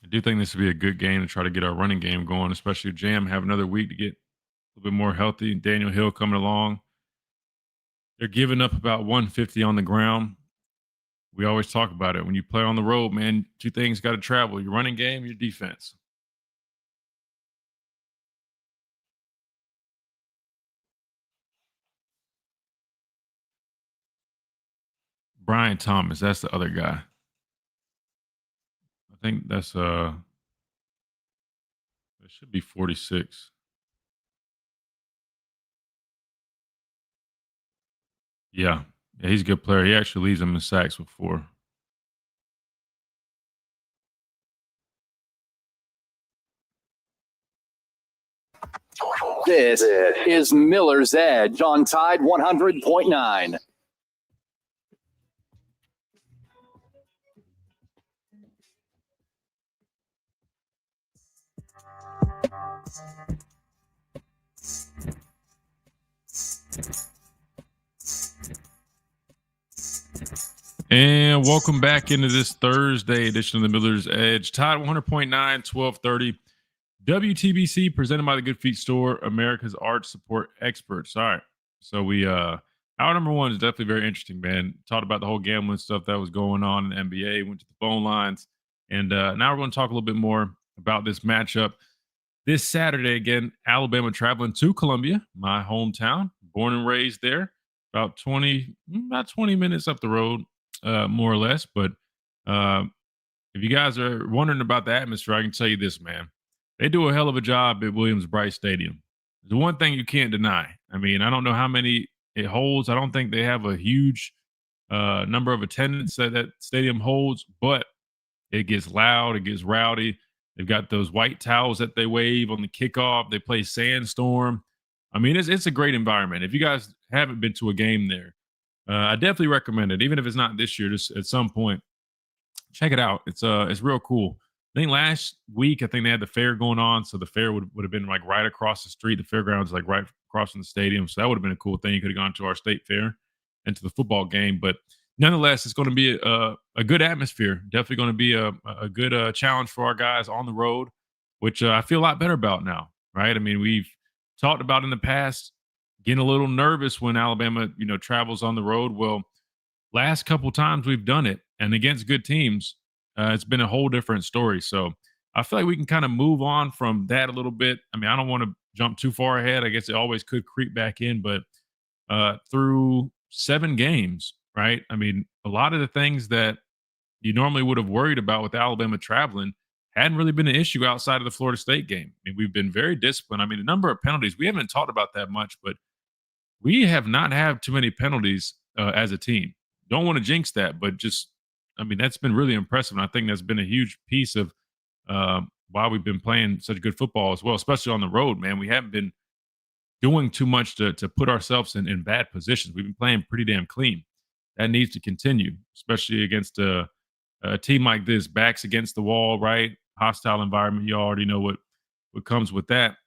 I do think this would be a good game to try to get our running game going, especially Jam have another week to get a little bit more healthy. Daniel Hill coming along. They're giving up about 150 on the ground. We always talk about it. When you play on the road, man, two things got to travel: your running game, your defense. Brian Thomas, that's the other guy. I think that's it should be 46. Yeah. Yeah, he's a good player. He actually leads them in sacks with 4. This is Miller's Edge on Tide 100.9. And welcome back into this Thursday edition of the Miller's Edge. Tide 100.9, 1230. WTBC presented by the Good Feet Store, America's Arch Support Experts. All right. So hour number 1 is definitely very interesting, man. Talked about the whole gambling stuff that was going on in the NBA, went to the phone lines. And now we're going to talk a little bit more about this matchup. This Saturday, again, Alabama traveling to Columbia, my hometown, born and raised there, about 20 minutes up the road, more or less. But if you guys are wondering about the atmosphere, I can tell you this, man. They do a hell of a job at Williams-Brice Stadium. The one thing you can't deny. I mean, I don't know how many it holds. I don't think they have a huge number of attendance that stadium holds, but it gets loud. It gets rowdy. They've got those white towels that they wave on the kickoff. They play Sandstorm. I mean, it's a great environment. If you guys haven't been to a game there, I definitely recommend it. Even if it's not this year, just at some point, check it out. It's real cool. I think last week, they had the fair going on, so the fair would have been like right across the street. The fairgrounds like right across from the stadium, so that would have been a cool thing. You could have gone to our state fair and to the football game, but nonetheless, it's going to be a good atmosphere. Definitely going to be a good challenge for our guys on the road, which I feel a lot better about now. Right? I mean, we've talked about in the past getting a little nervous when Alabama, travels on the road. Well, last couple times we've done it, and against good teams, it's been a whole different story. So I feel like we can kind of move on from that a little bit. I mean, I don't want to jump too far ahead. I guess it always could creep back in, but through 7 games, right? I mean, a lot of the things that you normally would have worried about with Alabama traveling hadn't really been an issue outside of the Florida State game. I mean, we've been very disciplined. I mean, the number of penalties, we haven't talked about that much, but we have not had too many penalties as a team. Don't want to jinx that, but that's been really impressive. And I think that's been a huge piece of why we've been playing such good football as well, especially on the road, man. We haven't been doing too much to put ourselves in bad positions. We've been playing pretty damn clean. That needs to continue, especially against a team like this, backs against the wall, right? Hostile environment. You already know what comes with that.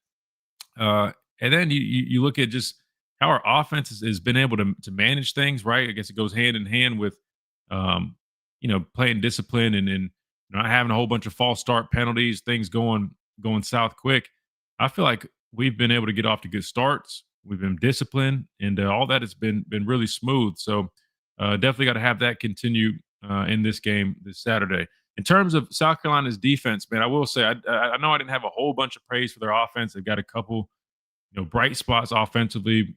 And then you look at just how our offense has been able to manage things, right? I guess it goes hand in hand with, playing discipline and not having a whole bunch of false start penalties, things going south quick. I feel like we've been able to get off to good starts. We've been disciplined, and all that has been really smooth. So definitely got to have that continue in this game this Saturday. In terms of South Carolina's defense, man, I will say I know I didn't have a whole bunch of praise for their offense. They've got a couple, bright spots offensively.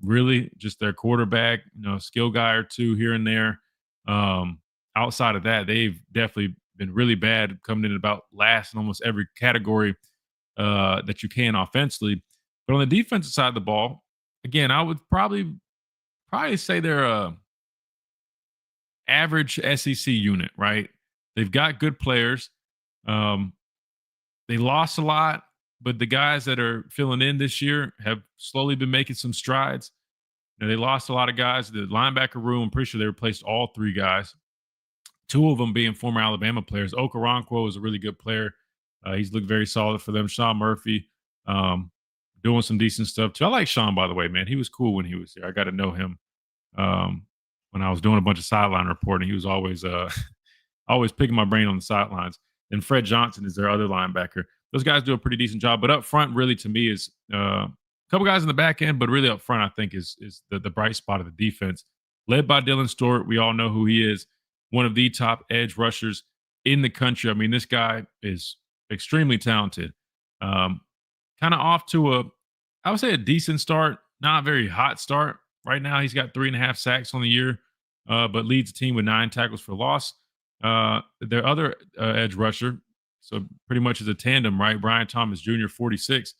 Really, just their quarterback, skill guy or two here and there. Outside of that, they've definitely been really bad, coming in about last in almost every category that you can offensively. But on the defensive side of the ball, again, I would probably say they're a average SEC unit, right? They've got good players. They lost a lot, but the guys that are filling in this year have slowly been making some strides. They lost a lot of guys. The linebacker room, I'm pretty sure they replaced all 3 guys. 2 of them being former Alabama players. Okoronkwo is a really good player. He's looked very solid for them. Sean Murphy, doing some decent stuff too. I like Sean, by the way, man. He was cool when he was here. I got to know him when I was doing a bunch of sideline reporting. He was always always picking my brain on the sidelines. And Fred Johnson is their other linebacker. Those guys do a pretty decent job. But up front, really, to me, is a couple guys in the back end, but really up front, I think, is the bright spot of the defense. Led by Dylan Stewart. We all know who he is. One of the top edge rushers in the country. I mean, this guy is extremely talented. Kind of off to I would say a decent start, not a very hot start. Right now, he's got 3.5 sacks on the year, but leads the team with 9 tackles for loss. Their other edge rusher, so pretty much is a tandem, right? Brian Thomas Jr., 46.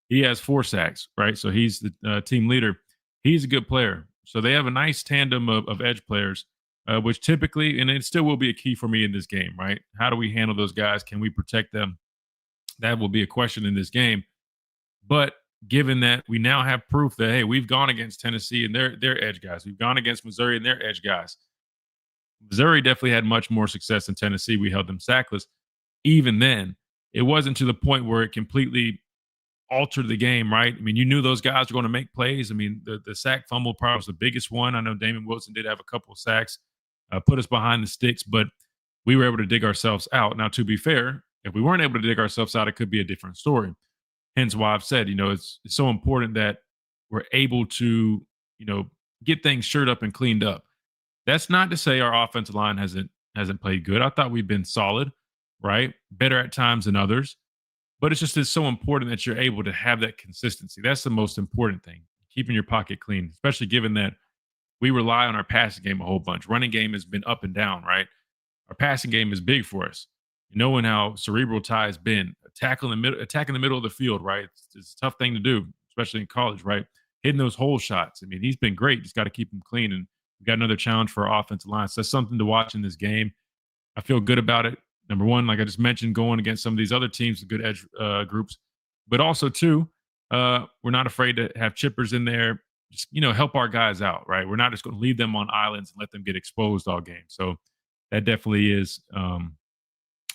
He has 4 sacks, right? So he's the team leader. He's a good player. So they have a nice tandem of edge players, which typically, and it still will be a key for me in this game, right? How do we handle those guys? Can we protect them? That will be a question in this game. But given that we now have proof that, hey, we've gone against Tennessee and their edge guys. We've gone against Missouri and their edge guys. Missouri definitely had much more success than Tennessee. We held them sackless. Even then, it wasn't to the point where it completely altered the game, right? I mean, you knew those guys were going to make plays. I mean, the sack fumble probably was the biggest one. I know Damon Wilson did have a couple of sacks, put us behind the sticks, but we were able to dig ourselves out. Now, to be fair, if we weren't able to dig ourselves out, it could be a different story. Hence why I've said, it's so important that we're able to, get things shored up and cleaned up. That's not to say our offensive line hasn't played good. I thought we've been solid, right? Better at times than others. But it's so important that you're able to have that consistency. That's the most important thing, keeping your pocket clean, especially given that we rely on our passing game a whole bunch. Running game has been up and down, right? Our passing game is big for us. Knowing how cerebral Ty has been, attacking the middle of the field, right? It's a tough thing to do, especially in college, right? Hitting those hole shots. I mean, he's been great. Just got to keep him clean. And we've got another challenge for our offensive line. So that's something to watch in this game. I feel good about it. Number one, like I just mentioned, going against some of these other teams, good edge groups. But also, two, we're not afraid to have chippers in there. Just, help our guys out, right? We're not just going to leave them on islands and let them get exposed all game. So that definitely is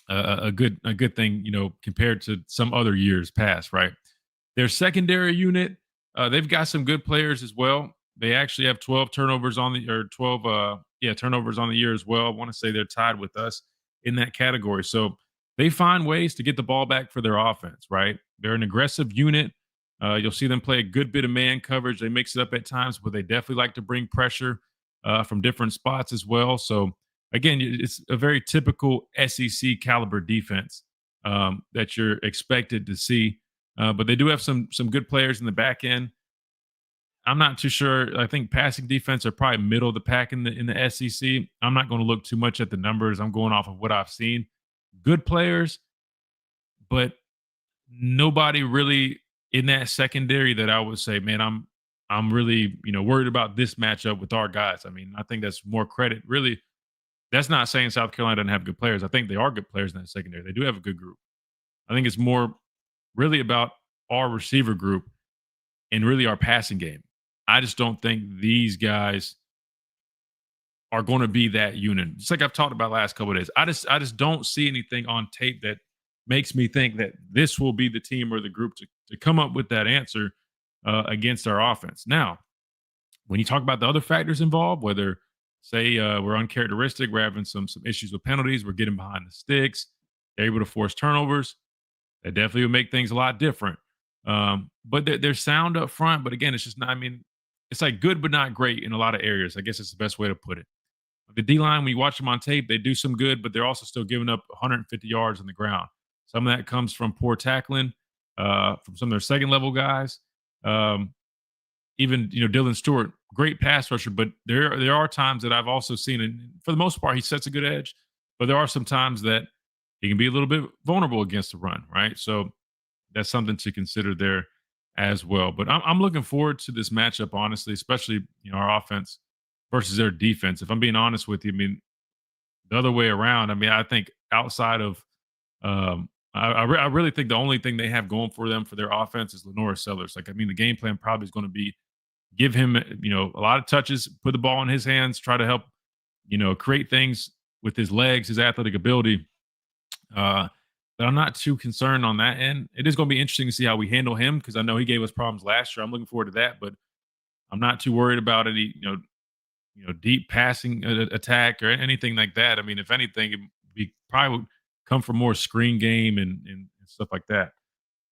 a good thing, compared to some other years past, right? Their secondary unit, they've got some good players as well. They actually have 12 turnovers on the turnovers on the year as well. I want to say they're tied with us in that category. So they find ways to get the ball back for their offense, right? They're an aggressive unit. You'll see them play a good bit of man coverage. They mix it up at times, but they definitely like to bring pressure from different spots as well. So again, it's a very typical SEC caliber defense that you're expected to see. But they do have some good players in the back end. I'm not too sure. I think passing defense are probably middle of the pack in the SEC. I'm not going to look too much at the numbers. I'm going off of what I've seen. Good players, but nobody really in that secondary that I would say, man, I'm really worried about this matchup with our guys. I mean, I think that's more credit. Really, that's not saying South Carolina doesn't have good players. I think they are good players in that secondary. They do have a good group. I think it's more really about our receiver group and really our passing game. I just don't think these guys are going to be that unit. Just like I've talked about last couple of days. I just don't see anything on tape that makes me think that this will be the team or the group to come up with that answer against our offense. Now, when you talk about the other factors involved, whether say we're uncharacteristic, we're having some issues with penalties, we're getting behind the sticks, they're able to force turnovers, that definitely would make things a lot different. But they're sound up front. But again, it's just not, I mean, it's like good but not great in a lot of areas. I guess it's the best way to put it. The D-line, when you watch them on tape, they do some good, but they're also still giving up 150 yards on the ground. Some of that comes from poor tackling, from some of their second-level guys. Even, Dylan Stewart, great pass rusher, but there are times that I've also seen, and for the most part, he sets a good edge, but there are some times that he can be a little bit vulnerable against the run, right? So that's something to consider there as well. But I'm looking forward to this matchup, honestly, especially, our offense versus their defense. If I'm being honest with you, I mean, the other way around, I mean, I think outside of I really think the only thing they have going for them for their offense is Lenora Sellers. Like, I mean, the game plan probably is going to be give him, a lot of touches, put the ball in his hands, try to help, create things with his legs, his athletic ability. But I'm not too concerned on that end. It is going to be interesting to see how we handle him because I know he gave us problems last year. I'm looking forward to that, but I'm not too worried about any, deep passing attack or anything like that. I mean, if anything, probably would come from more screen game and stuff like that.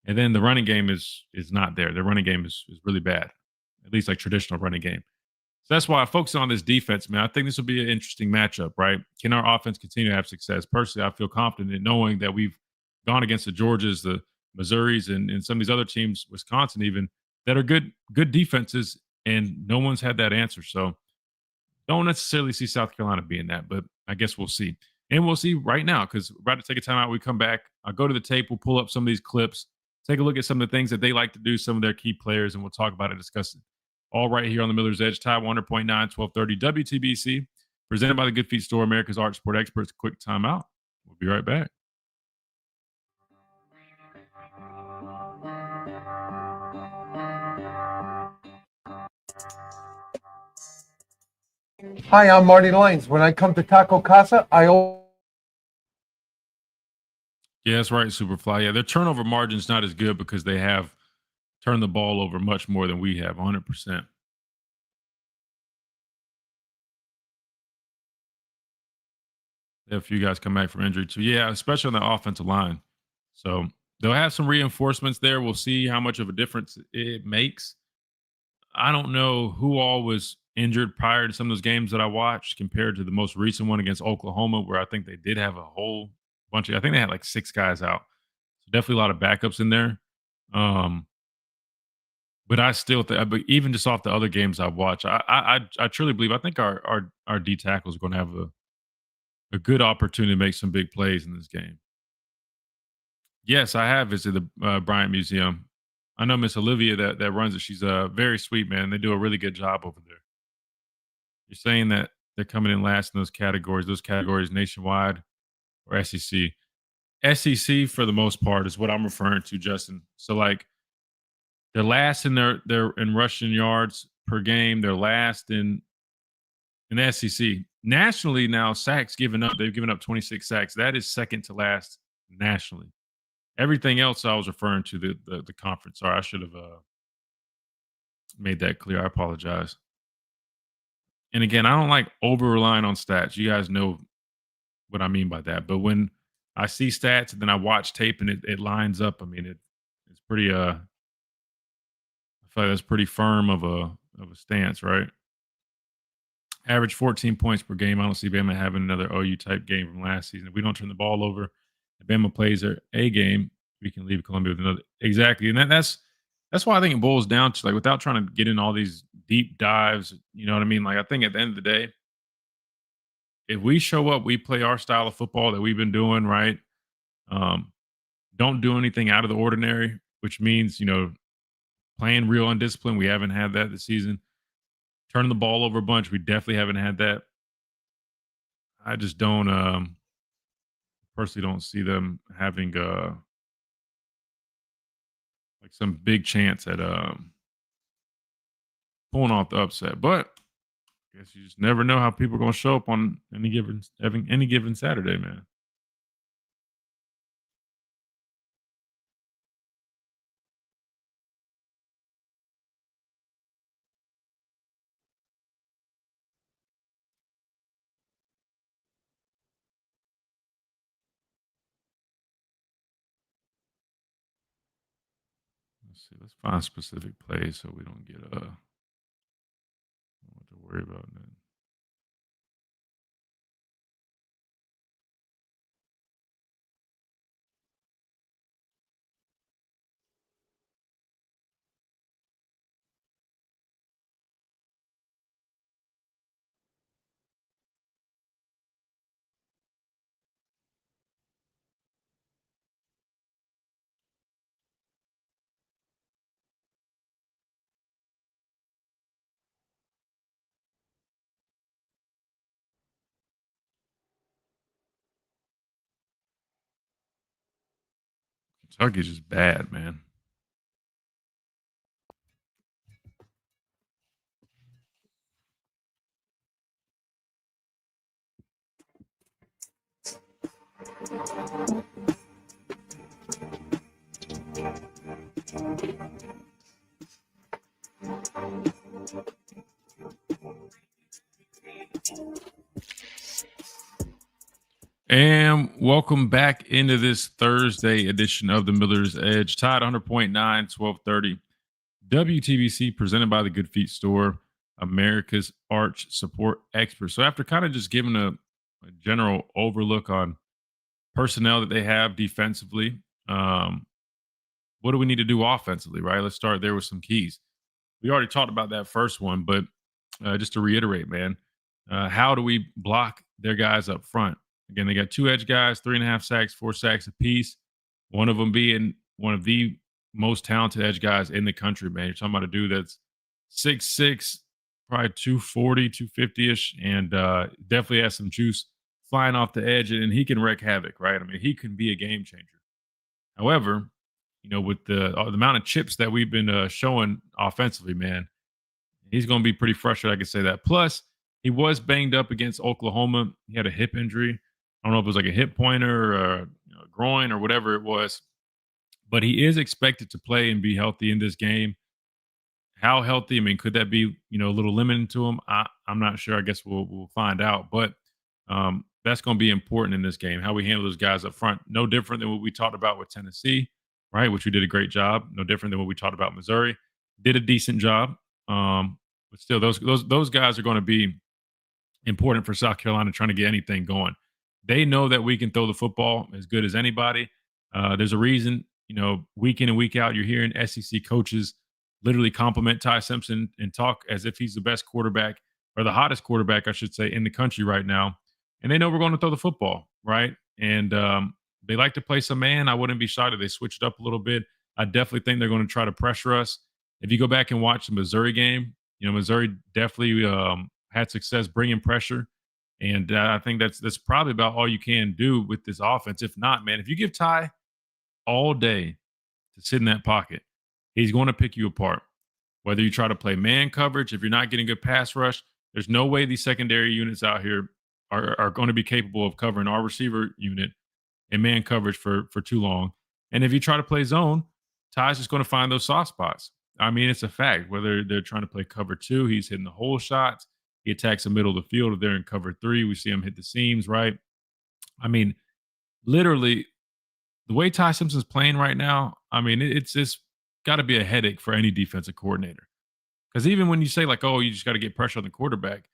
And then the running game is not there. The running game is really bad, at least like traditional running game. So that's why I focus on this defense, man. I think this will be an interesting matchup, right? Can our offense continue to have success? Personally, I feel confident in knowing that we've gone against the Georgias, the Missouris, and some of these other teams, Wisconsin even, that are good defenses, and no one's had that answer. So don't necessarily see South Carolina being that, but I guess we'll see. And we'll see right now because we're about to take a timeout. We come back. I'll go to the tape. We'll pull up some of these clips, take a look at some of the things that they like to do, some of their key players, and we'll talk about it, discuss it. All right here on the Miller's Edge, Tide 100.9, 1230 WTBC, presented by the Good Feet Store, America's Art Sport Experts. Quick timeout. We'll be right back. Hi, I'm Marty Lyons. When I come to Taco Casa, Yeah, that's right, Superfly. Yeah, their turnover margin's not as good because they have turned the ball over much more than we have, 100%. They have a few guys come back from injury too. Yeah, especially on the offensive line. So they'll have some reinforcements there. We'll see how much of a difference it makes. I don't know who all was injured prior to some of those games that I watched compared to the most recent one against Oklahoma, where I think they did have a whole bunch of, I think they had like 6 guys out. So definitely a lot of backups in there. But I still think, but even just off the other games I've watched, I truly believe, I think our D tackles are going to have a good opportunity to make some big plays in this game. Yes, I have visited the Bryant Museum. I know Miss Olivia that runs it. She's very sweet, man. They do a really good job over there. You're saying that they're coming in last in those categories nationwide or SEC. SEC for the most part is what I'm referring to, Justin. So like they're last in their in rushing yards per game. They're last in the SEC. Nationally now, sacks given up. They've given up 26 sacks. That is second to last nationally. Everything else I was referring to the conference. Sorry, I should have made that clear. I apologize. And again, I don't like over relying on stats. You guys know what I mean by that. But when I see stats and then I watch tape and it lines up, I mean it's pretty I feel like that's pretty firm of a stance, right? Average 14 points per game. I don't see Bama having another OU type game from last season. If we don't turn the ball over, if Bama plays their A game, we can leave Columbia with another. Exactly. And that's why I think it boils down to, like, without trying to get in all these deep dives, you know what I mean? Like, I think at the end of the day, if we show up, we play our style of football that we've been doing, right? Don't do anything out of the ordinary, which means, playing real undisciplined. We haven't had that this season. Turning the ball over a bunch. We definitely haven't had that. I just don't personally don't see them having like some big chance at pulling off the upset. But I guess you just never know how people are going to show up on any given Saturday, man. Let's see. Let's find specific plays so we don't get what to worry about then. Kentucky's just bad, man. And welcome back into this Thursday edition of the Miller's Edge. Tied 100.9, 1230. WTBC presented by the Good Feet Store, America's arch support expert. So after kind of just giving a general overlook on personnel that they have defensively, what do we need to do offensively, right? Let's start there with some keys. We already talked about that first one, but just to reiterate, man, how do we block their guys up front? Again, they got 2 edge guys, 3.5 sacks, 4 sacks apiece. One of them being one of the most talented edge guys in the country, man. You're talking about a dude that's 6'6", probably 240, 250-ish, and definitely has some juice flying off the edge, and he can wreak havoc, right? I mean, he can be a game changer. However, with the amount of chips that we've been showing offensively, man, he's going to be pretty frustrated, I can say that. Plus, he was banged up against Oklahoma. He had a hip injury. I don't know if it was like a hip pointer or a groin or whatever it was, but he is expected to play and be healthy in this game. How healthy? I mean, could that be, a little limiting to him? I'm not sure. I guess we'll find out. But that's going to be important in this game, how we handle those guys up front. No different than what we talked about with Tennessee, right, which we did a great job. No different than what we talked about Missouri. Did a decent job. But still, those guys are going to be important for South Carolina trying to get anything going. They know that we can throw the football as good as anybody. There's a reason, week in and week out, you're hearing SEC coaches literally compliment Ty Simpson and talk as if he's the best quarterback, or the hottest quarterback, I should say, in the country right now. And they know we're going to throw the football, right? And they like to play some man. I wouldn't be shocked if they switched up a little bit. I definitely think they're going to try to pressure us. If you go back and watch the Missouri game, Missouri definitely had success bringing pressure. And I think that's probably about all you can do with this offense. If not, man, if you give Ty all day to sit in that pocket, he's going to pick you apart. Whether you try to play man coverage, if you're not getting good pass rush, there's no way these secondary units out here are going to be capable of covering our receiver unit in man coverage for too long. And if you try to play zone, Ty's just going to find those soft spots. I mean, it's a fact. Whether they're trying to play cover 2, he's hitting the hole shots. He attacks the middle of the field. If they're in cover 3, we see him hit the seams, right? I mean, literally, the way Ty Simpson's playing right now, I mean, it's just got to be a headache for any defensive coordinator. Because even when you say, like, oh, you just got to get pressure on the quarterback,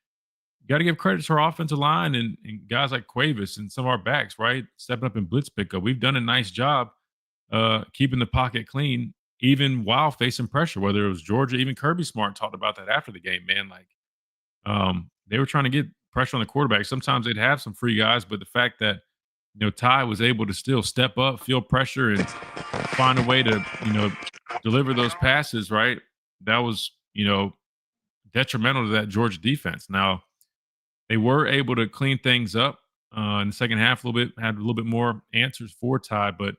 you got to give credit to our offensive line and guys like Cuevas and some of our backs, right? Stepping up in blitz pickup. We've done a nice job keeping the pocket clean, even while facing pressure, whether it was Georgia. Even Kirby Smart talked about that after the game, man. Like, they were trying to get pressure on the quarterback. Sometimes they'd have some free guys, but the fact that, Ty was able to still step up, feel pressure, and find a way to, deliver those passes, right? That was, detrimental to that Georgia defense. Now, they were able to clean things up in the second half a little bit, had a little bit more answers for Ty, but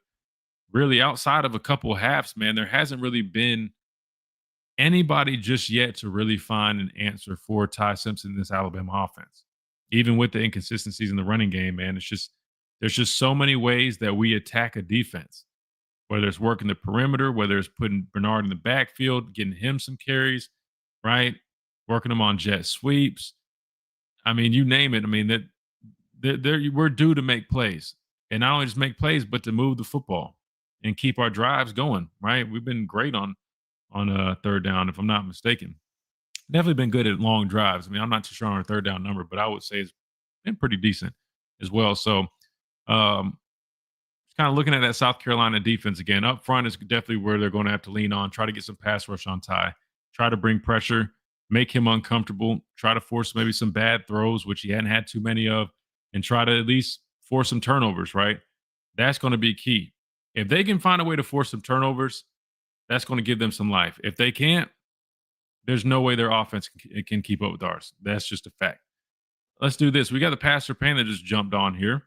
really outside of a couple of halves, man, there hasn't really been anybody just yet to really find an answer for Ty Simpson in this Alabama offense. Even with the inconsistencies in the running game, man, there's just so many ways that we attack a defense, whether it's working the perimeter, whether it's putting Bernard in the backfield, getting him some carries, right? Working them on jet sweeps. I mean, you name it. I mean, we're due to make plays. And not only just make plays, but to move the football and keep our drives going, right? We've been great on third down, if I'm not mistaken. Definitely been good at long drives. I mean, I'm not too sure on our third down number, but I would say it's been pretty decent as well. So, kind of looking at that South Carolina defense again. Up front is definitely where they're going to have to lean on, try to get some pass rush on Ty, try to bring pressure, make him uncomfortable, try to force maybe some bad throws, which he hadn't had too many of, and try to at least force some turnovers, right? That's going to be key. If they can find a way to force some turnovers, that's going to give them some life. If they can't, there's no way their offense can keep up with ours. That's just a fact. Let's do this. We got the passer pan that just jumped on here.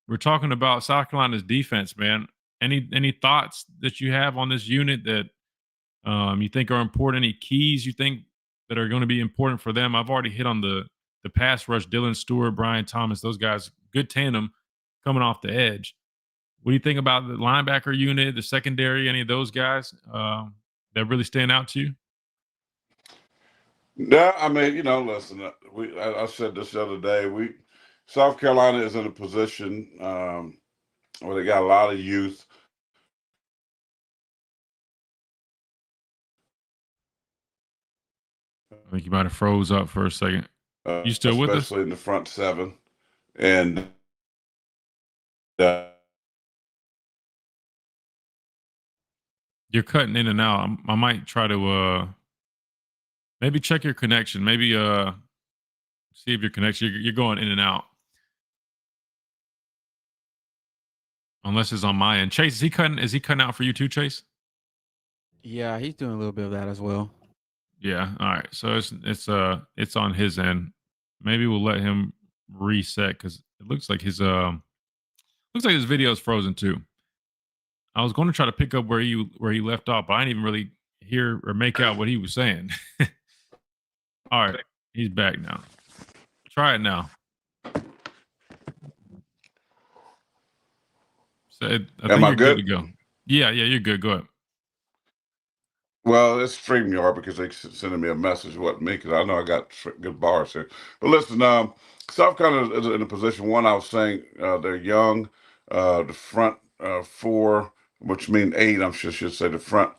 We're talking about South Carolina's defense, man. Any thoughts that you have on this unit that you think are important? Any keys you think that are going to be important for them? I've already hit on the pass rush. Dylan Stewart, Brian Thomas, those guys, good tandem coming off the edge. What do you think about the linebacker unit, the secondary, any of those guys that really stand out to you? Yeah, I mean, listen, I said this the other day. South Carolina is in a position where they got a lot of youth. I think you might have froze up for a second. You still with us? Especially in the front seven, and uh, You're cutting in and out. I might try to maybe check your connection. Maybe see if your connection. You're going in and out. Unless it's on my end. Chase, is he cutting out for you too, Chase? Yeah, he's doing a little bit of that as well. Yeah. All right. So it's on his end. Maybe we'll let him reset because it looks like his video is frozen too. I was going to try to pick up where he left off, but I didn't even really hear or make out what he was saying. All right, he's back now. Try it now. So I think I you're good? to go. Yeah, you're good. Go ahead. well, it's StreamYard because they sending me a message. It wasn't me because I know I got good bars here. But listen, South Carolina is in a position. One, I was saying they're young. The front four, which mean eight, I should say the front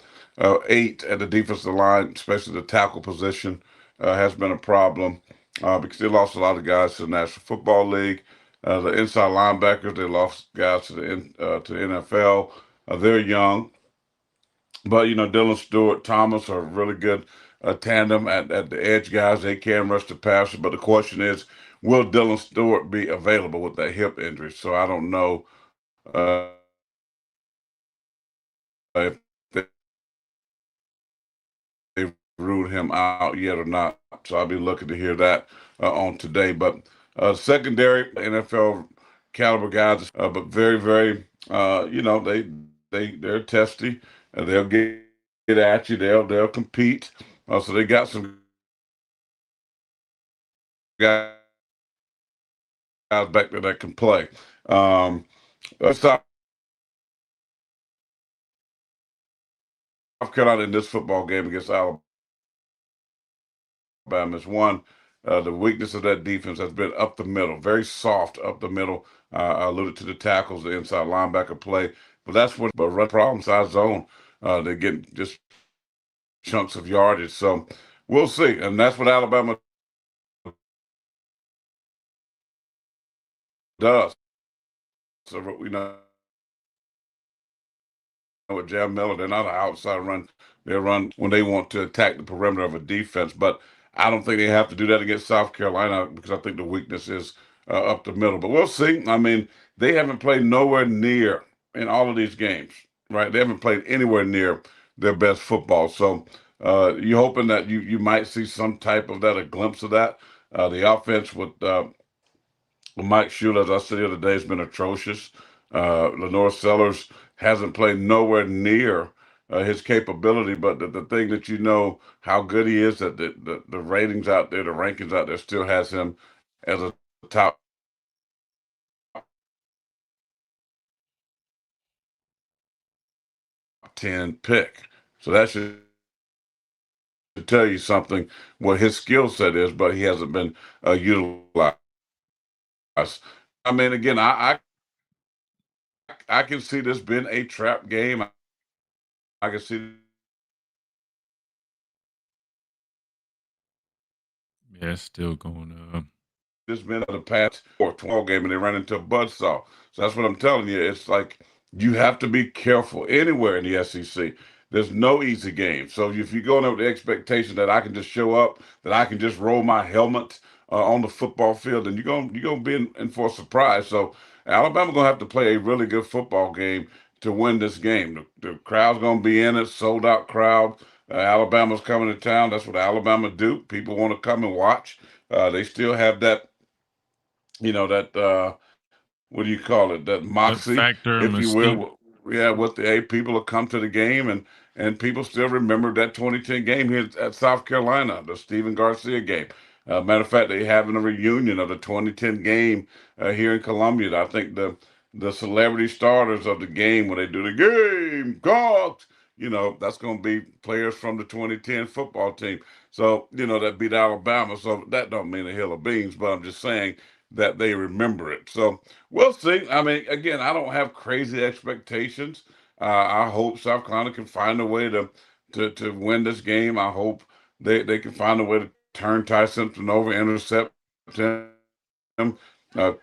eight at the defensive line, especially the tackle position, has been a problem because they lost a lot of guys to the National Football League. The inside linebackers, they lost guys to the NFL. They're young. But Dylan Stewart, Thomas are really good tandem at the edge guys. They can rush the passer. But the question is, will Dylan Stewart be available with that hip injury? So I don't know if they've ruled him out yet or not. So I'll be looking to hear that on today. But secondary NFL caliber guys, but very, very, they're testy. They'll get at you. They'll compete. So they got some guys back there that can play. South Carolina in this football game against Alabama is one. The weakness of that defense has been up the middle, very soft up the middle. I alluded to the tackles, the inside linebacker play, but that's what. But run problem side zone, they get just chunks of yardage. So we'll see, and that's what Alabama does. So with Jam Miller, they're not an outside run. They run when they want to attack the perimeter of a defense, but I don't think they have to do that against South Carolina because I think the weakness is up the middle. But we'll see. I mean, they haven't played nowhere near in all of these games, right? They haven't played anywhere near their best football. So you're hoping that you might see some type of that, a glimpse of that. The offense with Mike Shula, as I said the other day, has been atrocious. Lenore Sellers hasn't played nowhere near his capability, but the thing that how good he is, that the ratings out there, the rankings out there still has him as a top 10 pick. So that should tell you something what his skill set is, but he hasn't been utilized. I mean, again, I can see this being a trap game. I can see Yeah, it's still going up. this been the past or 12 game and they run into a buzzsaw. So that's what I'm telling you. It's like you have to be careful anywhere in the SEC. There's no easy game. So if you go in with the expectation that I can just show up, that I can just roll my helmet on the football field, then you're gonna be in for a surprise. So Alabama's gonna have to play a really good football game to win this game. The crowd's gonna be in it, sold out crowd. Alabama's coming to town. That's what Alabama do. People want to come and watch. They still have that that what do you call it? That That moxie, factor, if you mystique. will. Yeah, with the people will come to the game and people still remember that 2010 game here at South Carolina, the Stephen Garcia game. Matter of fact, they having a reunion of the 2010 game here in Columbia. I think the celebrity starters of the game when they do the game cocked, that's going to be players from the 2010 football team. So, that beat Alabama. So that don't mean a hill of beans, but I'm just saying that they remember it. So we'll see. I mean, again, I don't have crazy expectations. I hope South Carolina can find a way to win this game. I hope they can find a way to turn Ty Simpson over, intercept him, uh,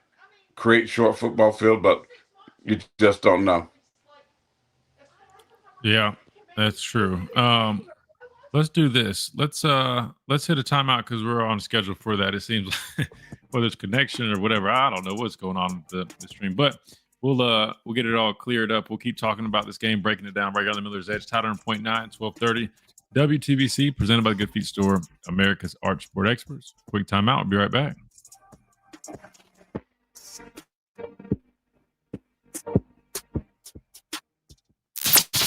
create short football field, but you just don't know. Yeah, that's true. Let's do this. Let's hit a timeout because we're on schedule for that. It seems like whether it's connection or whatever, I don't know what's going on with the stream, but we'll get it all cleared up. We'll keep talking about this game, breaking it down right on the Miller's Edge, Tied 100.9, 1230. WTBC, presented by the Good Feet Store, America's Arch Sport Experts. Quick timeout. We'll be right back.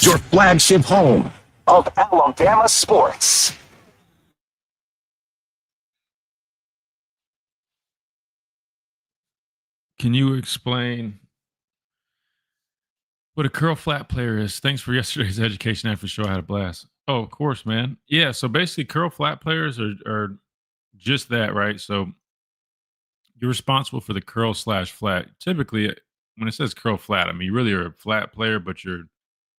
Your flagship home of Alabama sports. Can you explain what a curl flat player is? Thanks for yesterday's education after show. I had a blast. Oh, of course, man. Yeah. So basically, curl flat players are just that, right? So you're responsible for the curl slash flat. Typically, when it says curl flat, I mean, you really are a flat player, but you're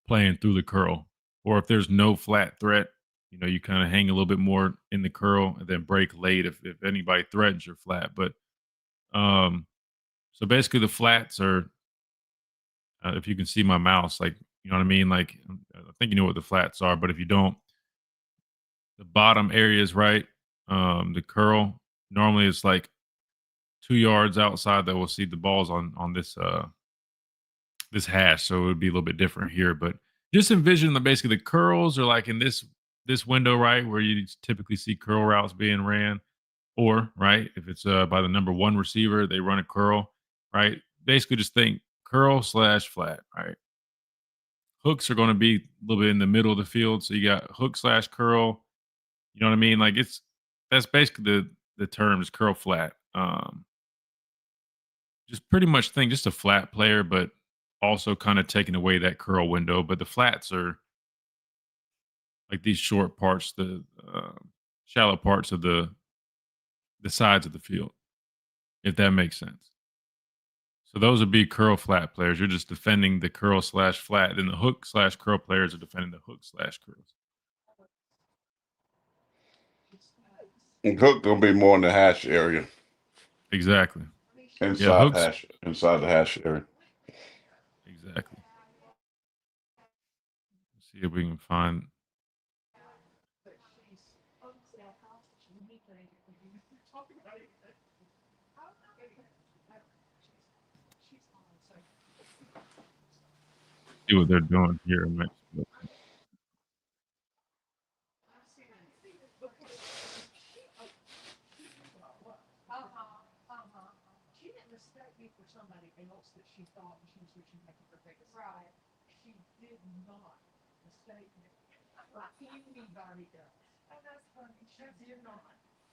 playing through the curl. Or if there's no flat threat, you kind of hang a little bit more in the curl and then break late if anybody threatens your flat. But so basically, the flats are, if you can see my mouse, like, you know what I mean? Like, I think you know what the flats are, but if you don't, the bottom areas, right? The curl, normally it's like 2 yards outside that we'll see the balls on this hash. So it would be a little bit different here, but just envision basically the curls are like in this window, right? Where you typically see curl routes being ran, or right, if it's by the number one receiver, they run a curl, right? Basically just think curl slash flat, right? Hooks are going to be a little bit in the middle of the field. So you got hook slash curl. You know what I mean? Like that's basically the term is curl flat. Just pretty much think just a flat player, but also kind of taking away that curl window. But the flats are like these short parts, the shallow parts of the sides of the field, if that makes sense. So those would be curl flat players. You're just defending the curl slash flat. Then the hook slash curl players are defending the hook slash curls. And Cook gonna be more in the hash area, Exactly. Yeah, inside hooks. hash, inside the hash area. Exactly. Let's see if we can find. See what they're doing here in Mexico.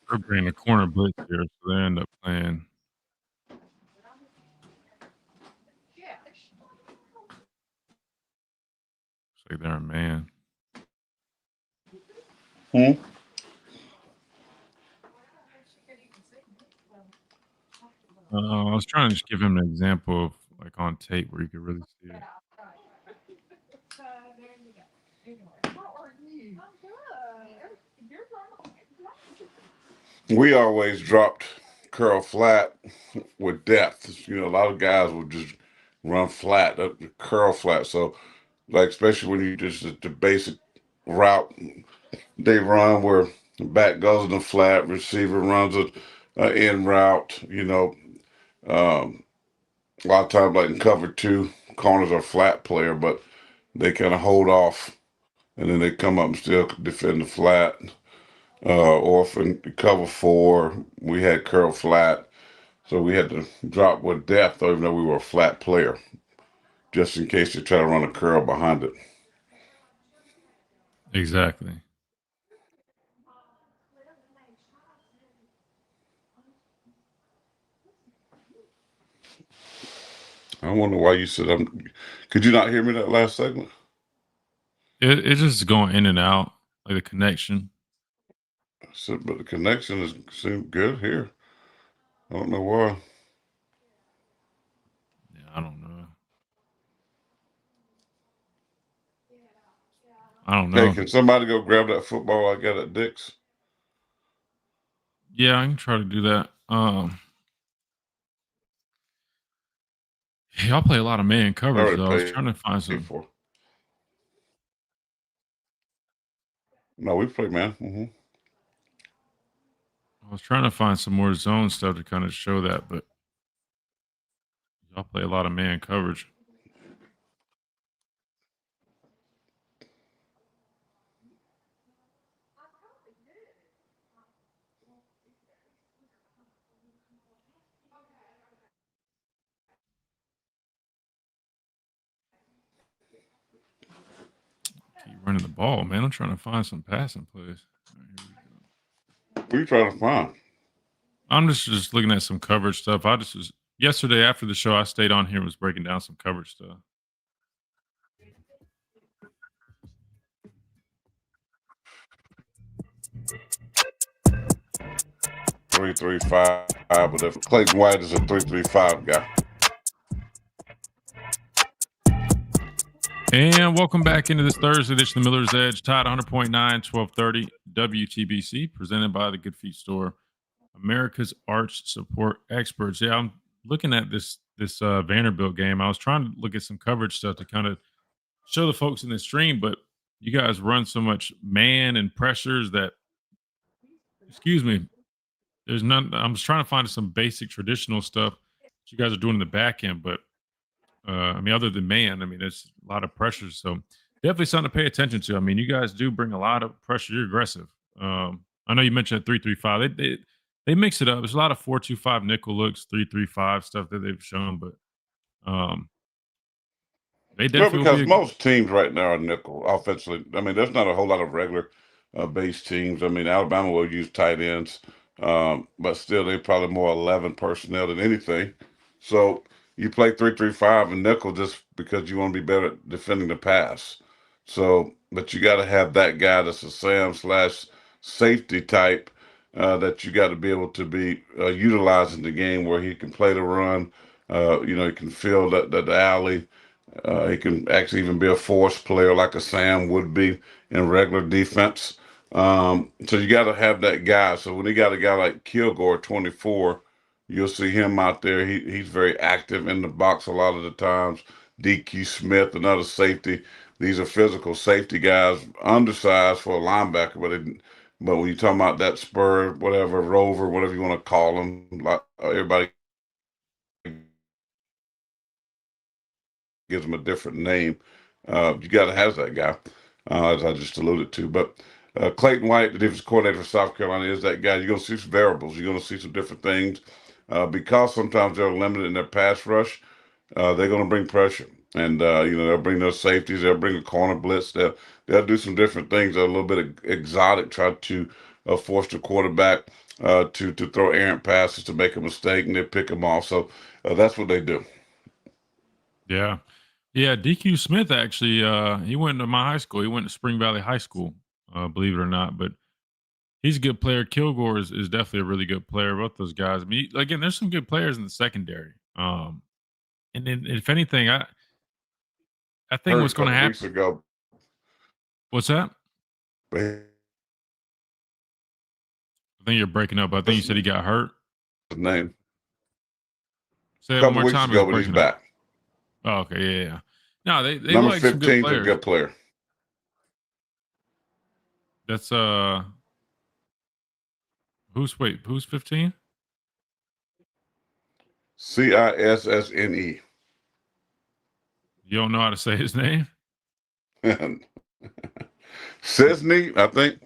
They're bringing a corner blitz here, so they end up playing. Looks like they're a man. I was trying to just give him an example of like on tape where you could really see it. We always dropped curl flat with depth. A lot of guys would just run flat, curl flat. So, like, especially when you just the basic route they run where the back goes in the flat, receiver runs a in route. A lot of times, like in cover two, corners are flat player, but they kind of hold off and then they come up and still defend the flat. Or if in cover four, we had curl flat. So we had to drop with depth, even though we were a flat player, just in case they try to run a curl behind it. Exactly. I wonder why you said could you not hear me that last segment? It's just going in and out, like the connection. I said, but the connection seemed good here. I don't know why. Yeah, I don't know. I don't Hey, know. can somebody go grab that football I got at Dick's? Yeah, I can try to do that. Y'all play a lot of man I coverage already though. I was trying to find paid some. for. No, we play man. I was trying to find some more zone stuff to kind of show that, but y'all play a lot of man coverage. Keep running the ball, man. I'm trying to find some passing plays. All right, here we go. What are you trying to find? I'm just looking at some coverage stuff. I just was yesterday after the show. I stayed on here and was breaking down some coverage stuff. Three, 3-5, but if Clayton White is a 3-3-5 guy. And welcome back into this Thursday edition of Miller's Edge, tied 100.9, 1230 WTBC, presented by the Good Feet Store, America's Arch Support Experts. Yeah, I'm looking at this Vanderbilt game. I was trying to look at some coverage stuff to kind of show the folks in the stream, but you guys run so much man and pressures that, excuse me, there's none. I'm just trying to find some basic traditional stuff that you guys are doing in the back end, but I mean, other than man, I mean, there's a lot of pressure. So definitely something to pay attention to. I mean, you guys do bring a lot of pressure. You're aggressive. I know you mentioned 3-3-5. They mix it up. There's a lot of 4-2-5 nickel looks, 3-3-5 stuff that they've shown, but they Well, definitely will because be. most teams right now are nickel offensively. I mean, there's not a whole lot of regular base teams. I mean, Alabama will use tight ends, but still, they're probably more 11 personnel than anything. So you play 3-3-5 and nickel just because you want to be better at defending the pass. So, but you got to have that guy that's a Sam/safety type that you got to be able to be utilizing the game where he can play the run. He can fill the alley. He can actually even be a force player like a Sam would be in regular defense. So you got to have that guy. So when you got a guy like Kilgore, 24, you'll see him out there. He's very active in the box a lot of the times. DQ Smith, another safety. These are physical safety guys, undersized for a linebacker, but when you talk about that spur, whatever, rover, whatever you want to call them, like everybody gives him a different name. You got to have that guy, as I just alluded to. But Clayton White, the defensive coordinator for South Carolina, is that guy. You're going to see some variables. You're going to see some different things because sometimes they're limited in their pass rush. They're going to bring pressure, and they'll bring their safeties. They'll bring a corner blitz. They'll do some different things that are a little bit exotic. Try to force the quarterback to throw errant passes to make a mistake, and they pick them off. So that's what they do. Yeah. Yeah, DQ Smith actually, he went to my high school. He went to Spring Valley High School, believe it or not. But he's a good player. Kilgore is definitely a really good player. Both those guys. I mean, again, there's some good players in the secondary. And then, if anything, I think Heard what's a going to couple weeks happen. ago. What's that? His I think you're breaking up. I think you said he got hurt. name. Say A it one couple more weeks time. ago, It was but he's breaking up. back. Oh, okay, yeah. No, they Number like some good 15 is a players. good player. That's who's 15? Cissne. You don't know how to say his name? Cisney, I think.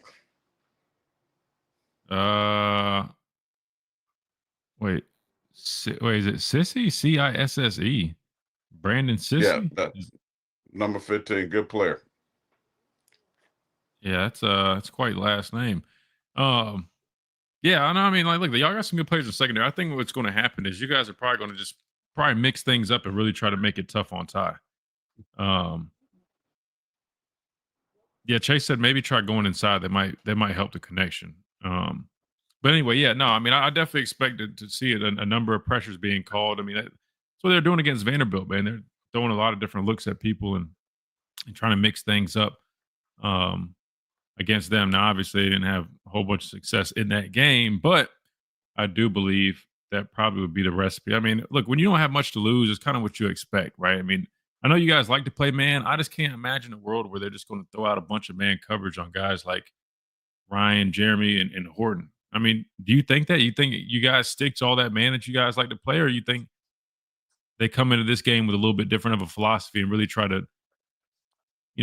Wait, is it Sissy? Cisse? Brandon Yeah, Sissy? that's number 15. Good player. Yeah, that's quite last name. Yeah, I know. I mean, like, look, y'all got some good players in secondary. I think what's going to happen is you guys are probably going to just probably mix things up and really try to make it tough on Ty. Yeah, Chase said maybe try going inside. They might help the connection. But anyway, yeah, no, I mean, I definitely expected to see it, a number of pressures being called. I mean, that's what they're doing against Vanderbilt, man. They're throwing a lot of different looks at people and trying to mix things up against them. Now, obviously, they didn't have a whole bunch of success in that game, but I do believe that probably would be the recipe. I mean, look, when you don't have much to lose, it's kind of what you expect, right? I mean, I know you guys like to play man. I just can't imagine a world where they're just going to throw out a bunch of man coverage on guys like Ryan, Jeremy, and Horton. I mean, do you think that? You think you guys stick to all that man that you guys like to play, or you think they come into this game with a little bit different of a philosophy and really try to,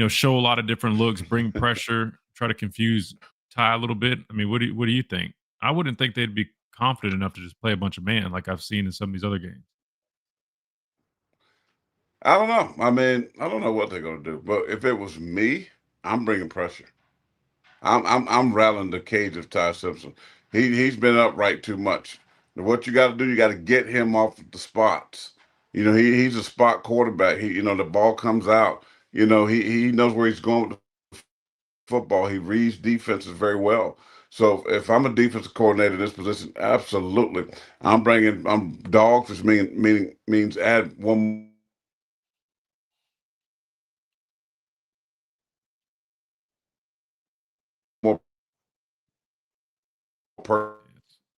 show a lot of different looks, bring pressure, try to confuse Ty a little bit? I mean, what do you think? I wouldn't think they'd be confident enough to just play a bunch of man like I've seen in some of these other games. I don't know. I mean, I don't know what they're going to do. But if it was me, I'm bringing pressure. I'm rattling the cage of Ty Simpson. He's been upright too much. What you got to do, you got to get him off the spots. He's a spot quarterback. The ball comes out. He knows where he's going with the football. He reads defenses very well. So if I'm a defensive coordinator in this position, absolutely, I'm dogs, which means add one more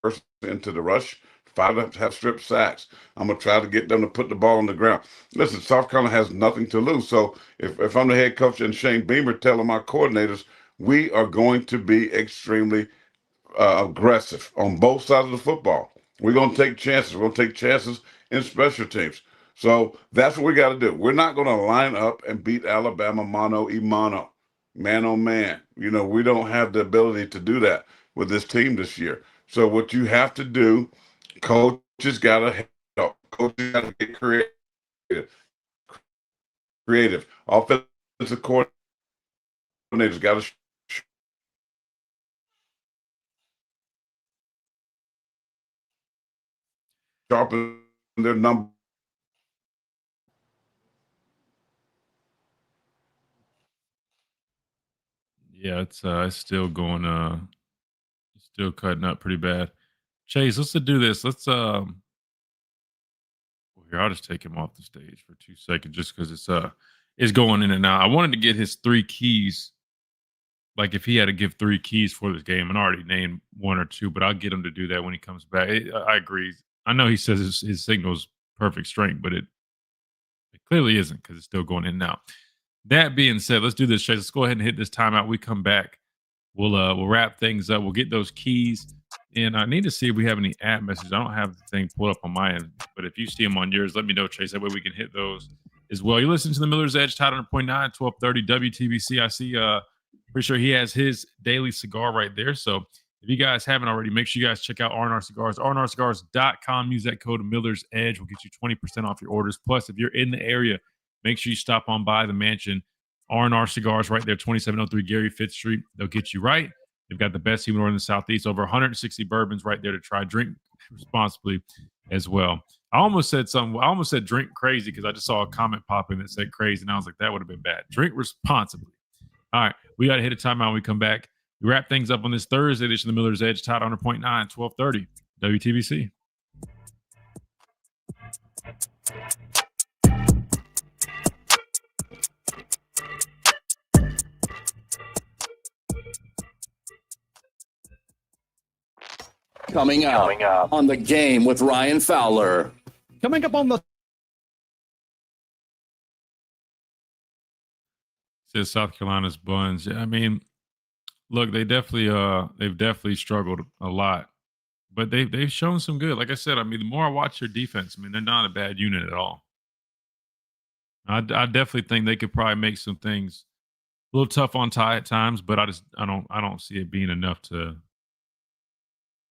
person into the rush. 5 have strip sacks. I'm gonna try to get them to put the ball on the ground. Listen, South Carolina has nothing to lose. So if I'm the head coach and Shane Beamer telling my coordinators, we are going to be extremely aggressive on both sides of the football. We're going to take chances. We're going to take chances in special teams. So that's what we got to do. We're not going to line up and beat Alabama mano a mano, man on man. We don't have the ability to do that with this team this year. So what you have to do, coaches got to help. Coaches got to get creative. Offensive coordinators got to sharpen their number. Yeah, it's still going still cutting up pretty bad. Chase, let's do this. Well, here, I'll just take him off the stage for 2 seconds just because it's going in and out. I wanted to get his 3 keys. Like if he had to give 3 keys for this game, and I already named 1 or 2, but I'll get him to do that when he comes back. I agree. I know he says his signal's perfect strength, but it clearly isn't because it's still going in and out. That being said, let's do this, Chase. Let's go ahead and hit this timeout. We come back. We'll wrap things up. We'll get those keys. And I need to see if we have any app messages. I don't have the thing pulled up on my end, but if you see them on yours, let me know, Chase. That way we can hit those as well. You listen to the Miller's Edge, Tide 100.9, 1230 WTBC. I see, pretty sure he has his daily cigar right there. So if you guys haven't already, make sure you guys check out R&R Cigars, rnrcigars.com. Use that code Miller's Edge. We'll get you 20% off your orders. Plus, if you're in the area, make sure you stop on by the mansion. R&R Cigars right there, 2703 Gary Fitz Street. They'll get you right. They've got the best humidor in the Southeast, over 160 bourbons right there to try. Drink responsibly as well. I almost said drink crazy because I just saw a comment pop in that said crazy, and I was like, that would have been bad. Drink responsibly. All right, we got to hit a timeout when we come back. We wrap things up on this Thursday edition of the Miller's Edge, Tide 100.9, 1230 WTBC. Coming up on The Game with Ryan Fowler. Coming up on the Says South Carolina's buns. I mean, look, they've definitely struggled a lot, but they've shown some good. Like I said, I mean, the more I watch their defense, I mean, they're not a bad unit at all. I definitely think they could probably make some things a little tough on Ty at times, but I don't see it being enough to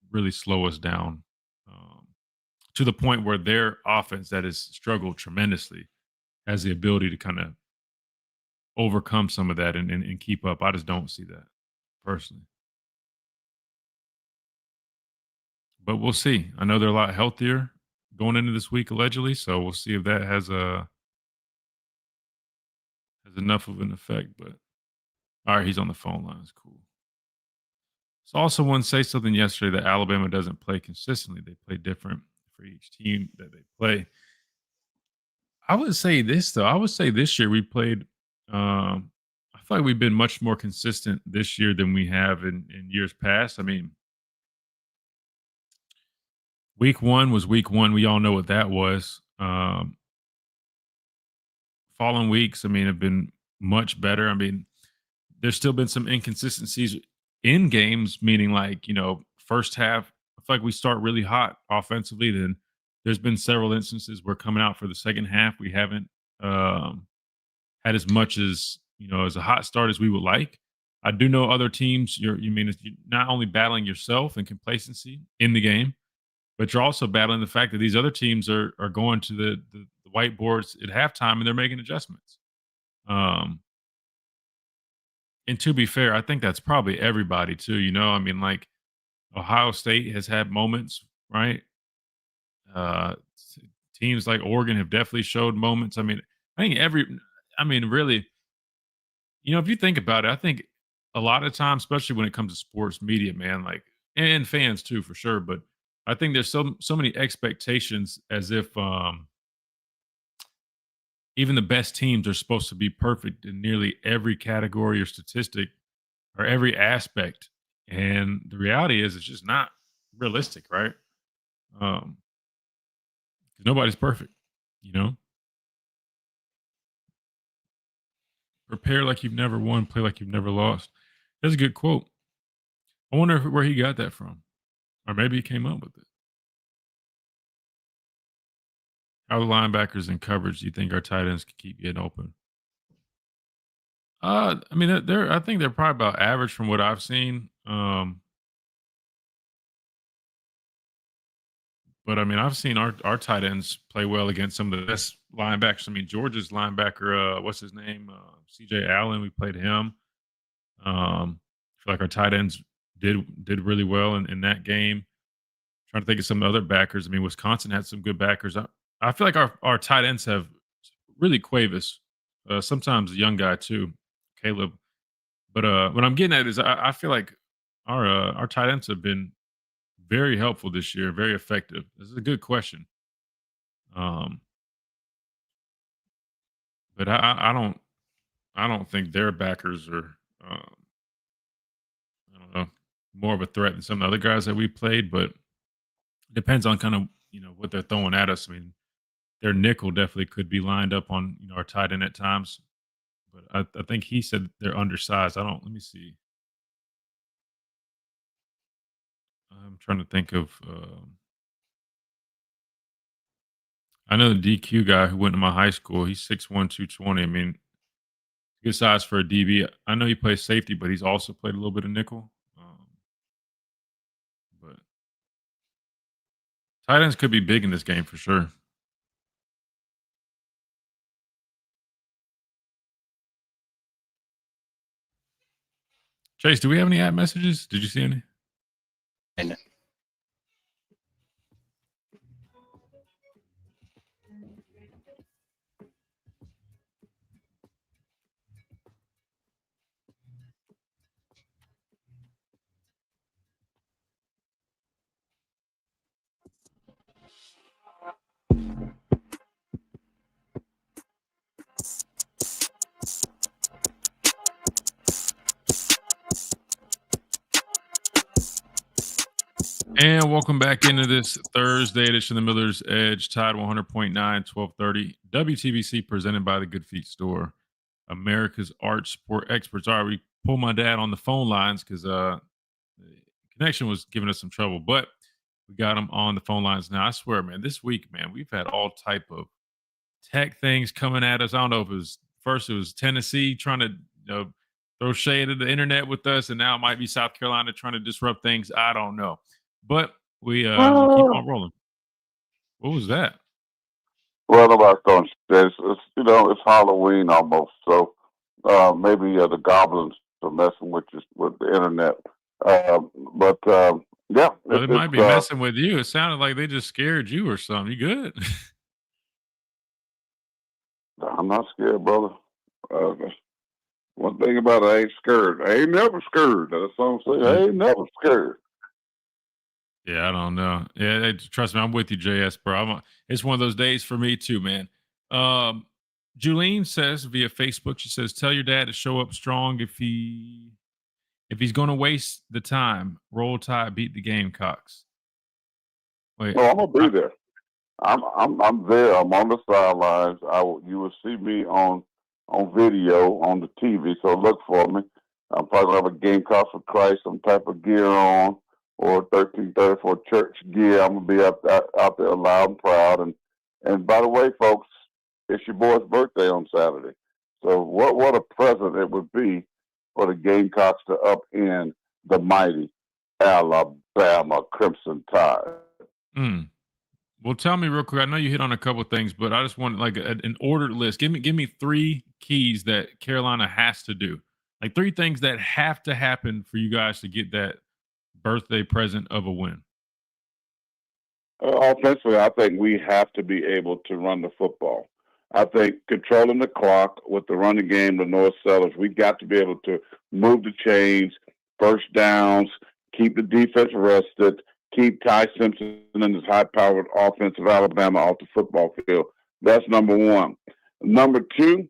really slow us down to the point where their offense that has struggled tremendously has the ability to kind of overcome some of that and keep up. I just don't see that personally. But we'll see. I know they're a lot healthier, going into this week allegedly. So we'll see if that has enough of an effect. But all right, he's on the phone line. It's cool. Saw someone say something yesterday that Alabama doesn't play consistently. They play different for each team that they play. I would say this though. I would say this year we played. I feel like we've been much more consistent this year than we have in years past. I mean, week 1 was week 1. We all know what that was. Following weeks, I mean, have been much better. I mean, there's still been some inconsistencies in games, meaning like, first half, I feel like we start really hot offensively. Then there's been several instances where coming out for the second half, we haven't had as much as, as a hot start as we would like. I do know other teams, you're not only battling yourself and complacency in the game, but you're also battling the fact that these other teams are going to the whiteboards at halftime and they're making adjustments. And to be fair, I think that's probably everybody too. I mean, like Ohio State has had moments, right? Teams like Oregon have definitely showed moments. I mean, really, if you think about it, I think a lot of times, especially when it comes to sports media, man, like, and fans too, for sure. But I think there's so many expectations as if even the best teams are supposed to be perfect in nearly every category or statistic or every aspect. And the reality is it's just not realistic, right? Nobody's perfect, Prepare like you've never won, play like you've never lost. That's a good quote. I wonder where he got that from. Or maybe he came up with it. How the linebackers in coverage do you think our tight ends can keep getting open? I mean, I think they're probably about average from what I've seen. But I mean, I've seen our tight ends play well against some of the best linebackers. I mean, Georgia's linebacker, what's his name? CJ Allen. We played him. I feel like our tight ends did really well in that game. Trying to think of some other backers. I mean, Wisconsin had some good backers. I feel like our tight ends have really Cuevas. Sometimes a young guy too, Caleb. But what I'm getting at is I feel like our tight ends have been very helpful this year, very effective. This is a good question. But I don't think their backers are I don't know, more of a threat than some of the other guys that we played, but it depends on kind of, what they're throwing at us. I mean, their nickel definitely could be lined up on, our tight end at times. But I think he said they're undersized. Let me see. I'm trying to think of I know the DQ guy who went to my high school. He's 6'1", 220. I mean, good size for a DB. I know he plays safety, but he's also played a little bit of nickel. But tight ends could be big in this game for sure. Chase, do we have any app messages? Did you see any? And welcome back into this Thursday edition of the Miller's Edge, Tide 100.9, 1230. WTBC presented by the Good Feet Store, America's arch sport experts. All right, we pulled my dad on the phone lines because the connection was giving us some trouble, but we got him on the phone lines now. I swear, man, this week, man, we've had all type of tech things coming at us. I don't know if it was Tennessee trying to throw shade at the internet with us, and now it might be South Carolina trying to disrupt things. I don't know. But we keep on rolling. What was that? Well, nobody's throwing shit. It's Halloween almost, so maybe the goblins are messing with the internet. But Yeah, Well, they might be messing with you. It sounded like they just scared you or something. You good? I'm not scared, brother. One thing about it, I ain't scared. I ain't never scared. That's what I'm saying. I ain't never scared. Yeah, I don't know. Yeah, trust me, I'm with you, JS, bro. It's one of those days for me too, man. Julene says via Facebook, she says, "Tell your dad to show up strong if he's going to waste the time. Roll Tide, beat the Gamecocks." Wait, No, I'm gonna be there. I'm there. I'm on the sidelines. You will see me on video on the TV. So look for me. I'm probably gonna have a Gamecock for Christ, some type of gear on, or 1334 church gear. I'm gonna be out there loud and proud. And by the way, folks, it's your boy's birthday on Saturday. So what a present it would be for the Gamecocks to upend the mighty Alabama Crimson Tide. Mm. Well, tell me real quick. I know you hit on a couple of things, but I just want like an ordered list. Give me 3 keys that Carolina has to do. Like 3 things that have to happen for you guys to get that birthday present of a win. Offensively, I think we have to be able to run the football. I think controlling the clock with the running game, the North Sellers, we got to be able to move the chains, first downs, keep the defense rested, keep Ty Simpson and his high-powered offense of Alabama off the football field. That's number 1. Number 2,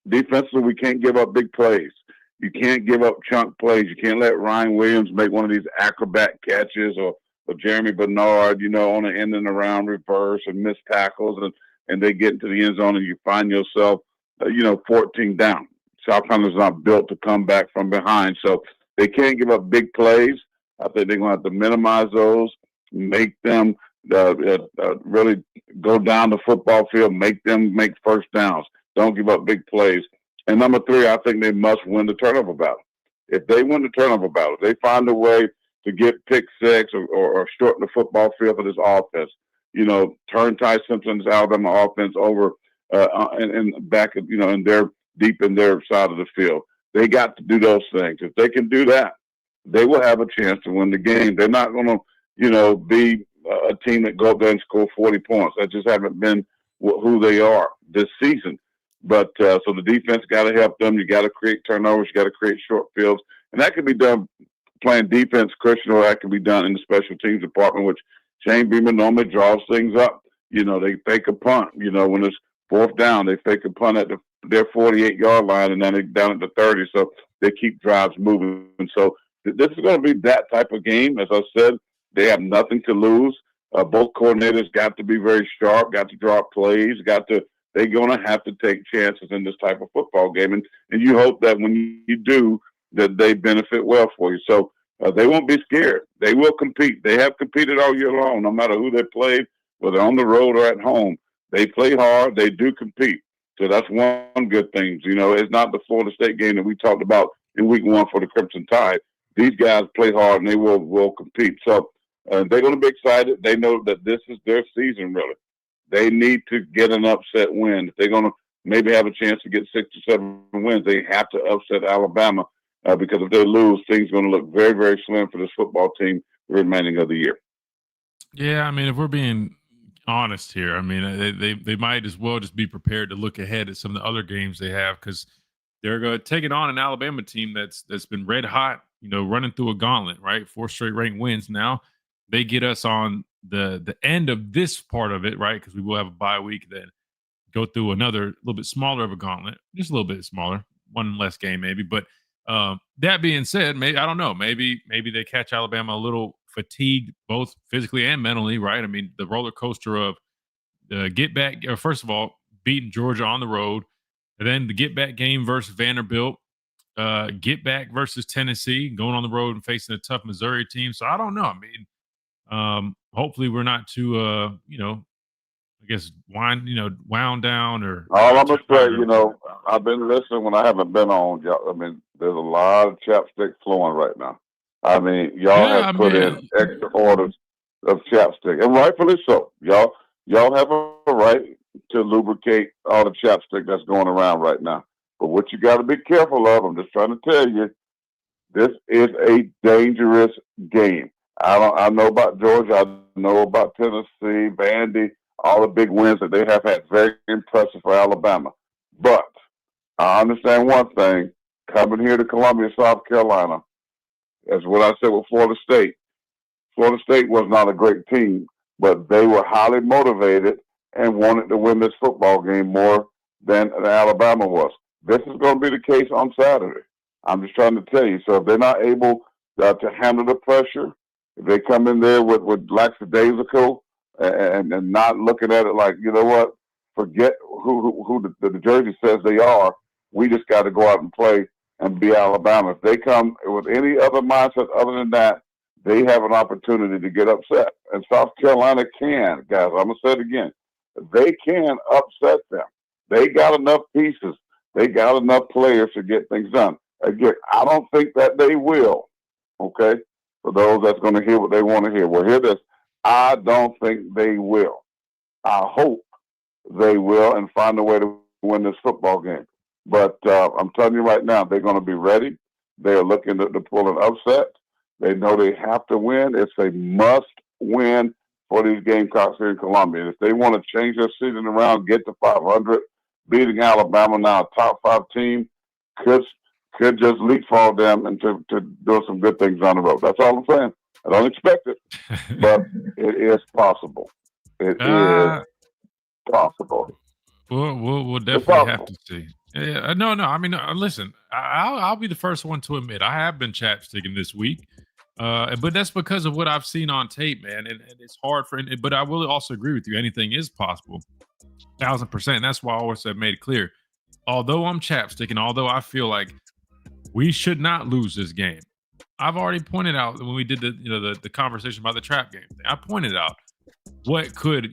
defensively, we can't give up big plays. You can't give up chunk plays. You can't let Ryan Williams make one of these acrobat catches or Jeremy Bernard, on an end and around reverse and miss tackles and they get into the end zone and you find yourself, 14 down. South Carolina's not built to come back from behind. So they can't give up big plays. I think they're going to have to minimize those, make them really go down the football field, make them make first downs. Don't give up big plays. And number 3, I think they must win the turnover battle. If they win the turnover battle, they find a way to get pick 6 or shorten the football field for this offense. Turn Ty Simpson's Alabama offense over and back, and they're deep in their side of the field. They got to do those things. If they can do that, they will have a chance to win the game. They're not going to, be a team that go up there and score 40 points. That just haven't been who they are this season. But so the defense got to help them. You got to create turnovers. You got to create short fields. And that can be done playing defense, Christian, or that can be done in the special teams department, which Shane Beamer normally draws things up. They fake a punt. When it's 4th down, they fake a punt at their 48-yard line, and then they're down at the 30. So they keep drives moving. And so this is going to be that type of game. As I said, they have nothing to lose. Both coordinators got to be very sharp, got to draw up plays, they're going to have to take chances in this type of football game. And you hope that when you do, that they benefit well for you. So they won't be scared. They will compete. They have competed all year long, no matter who they played, whether on the road or at home. They play hard. They do compete. So that's one good thing. It's not the Florida State game that we talked about in week 1 for the Crimson Tide. These guys play hard, and they will compete. So they're going to be excited. They know that this is their season, really. They need to get an upset win. If they're going to maybe have a chance to get 6 or 7 wins, they have to upset Alabama. Because if they lose, things are going to look very, very slim for this football team the remaining of the year. Yeah, I mean, if we're being honest here, I mean, they might as well just be prepared to look ahead at some of the other games they have because they're going to take it on an Alabama team that's been red hot, running through a gauntlet, right? 4 straight ranked wins. Now they get us on the end of this part of it, right? Because we will have a bye week, then go through another little bit smaller of a gauntlet, just a little bit smaller, one less game maybe, but. That being said, maybe I don't know. Maybe they catch Alabama a little fatigued, both physically and mentally, right? I mean, the roller coaster of the get back. First of all, beating Georgia on the road, and then the get back game versus Vanderbilt, get back versus Tennessee, going on the road and facing a tough Missouri team. So I don't know. I mean, hopefully we're not too, I guess wound down or. All I'm gonna say, I've been listening when I haven't been on. I mean, there's a lot of chapstick flowing right now. I mean, y'all have put in extra orders of chapstick, and rightfully so. Y'all have a right to lubricate all the chapstick that's going around right now. But what you got to be careful of, I'm just trying to tell you, this is a dangerous game. I know about Georgia. I know about Tennessee, Vandy, all the big wins that they have had. Very impressive for Alabama. But I understand one thing. Coming here to Columbia, South Carolina, as what I said with Florida State. Florida State was not a great team, but they were highly motivated and wanted to win this football game more than Alabama was. This is going to be the case on Saturday. I'm just trying to tell you. So if they're not able to handle the pressure, if they come in there with lackadaisical and not looking at it like, you know what, forget who the jersey says they are. We just got to go out and play and be Alabama. If they come with any other mindset other than that, they have an opportunity to get upset. And South Carolina can, guys. I'm going to say it again. They can upset them. They got enough pieces. They got enough players to get things done. Again, I don't think that they will, okay? For those that's going to hear what they want to hear. Well, hear this. I don't think they will. I hope they will and find a way to win this football game. But I'm telling you right now, they're going to be ready. They're looking to pull an upset. They know they have to win. It's a must-win for these Gamecocks here in Columbia. If they want to change their season around, get to 500, beating Alabama, now a top-5 team, could just leapfrog them into doing some good things on the road. That's all I'm saying. I don't expect it, but it is possible. It is possible. We'll definitely have to see. Yeah, no. I mean, listen, I'll be the first one to admit I have been chapsticking this week, but that's because of what I've seen on tape, man. And it's hard for. But I will also agree with you. Anything is possible, 1,000%. That's why I always have made it clear. Although I'm chapsticking, although I feel like we should not lose this game, I've already pointed out when we did the conversation about the trap game. I pointed out what could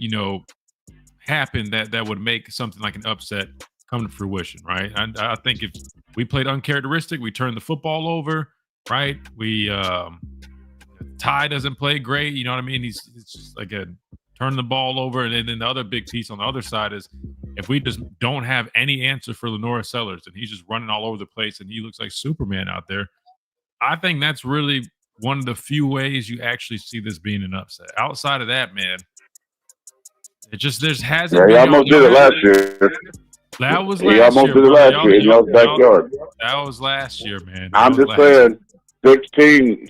happen that would make something like an upset come to fruition, right? And I think if we played uncharacteristic, we turned the football over, right? We Ty doesn't play great, you know what I mean? It's just like turn the ball over, and then the other big piece on the other side is if we just don't have any answer for Lenora Sellers and he's just running all over the place and he looks like Superman out there, I think that's really one of the few ways you actually see this being an upset. Outside of that, man, it just hasn't been. Yeah, almost did it last year. That was he last almost year. did it last year in your backyard. That was last year, man. I'm just saying,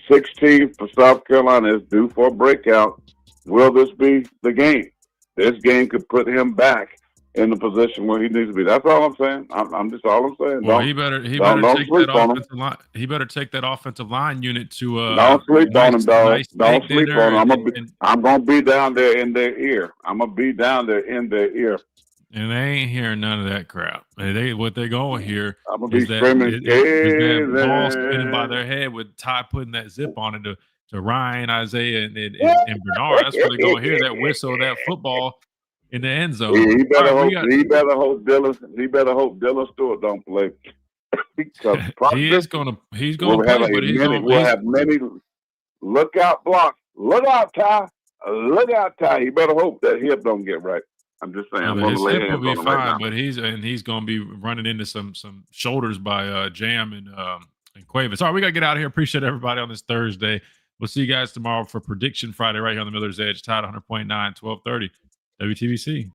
16 for South Carolina is due for a breakout. Will this be the game? This game could put him back in the position where he needs to be. That's all I'm saying. I'm just all I'm saying. Well, he better take that offensive line. He better take that offensive line unit to. Don't sleep on him, dog. Don't sleep on him. I'm gonna be down there in their ear. I'm gonna be down there in their ear. And they ain't hearing none of that crap. What they gonna hear I'm gonna be is screaming, is that ball spinning by their head with Ty putting that zip on it to Ryan, Isaiah, and Bernard. That's what they're gonna hear. That whistle, that football in the end zone. He better hope Dylan Stewart don't play. Because he's gonna play, we'll have many lookout blocks. Look out, Ty. Look out, Ty. You better hope that hip don't get right. I'm just saying. His hip will be fine, but he's going to be running into some shoulders by Jam and Cuevas. All right, we got to get out of here. Appreciate everybody on this Thursday. We'll see you guys tomorrow for Prediction Friday right here on the Miller's Edge. Tide 100.9, 1230 WTBC.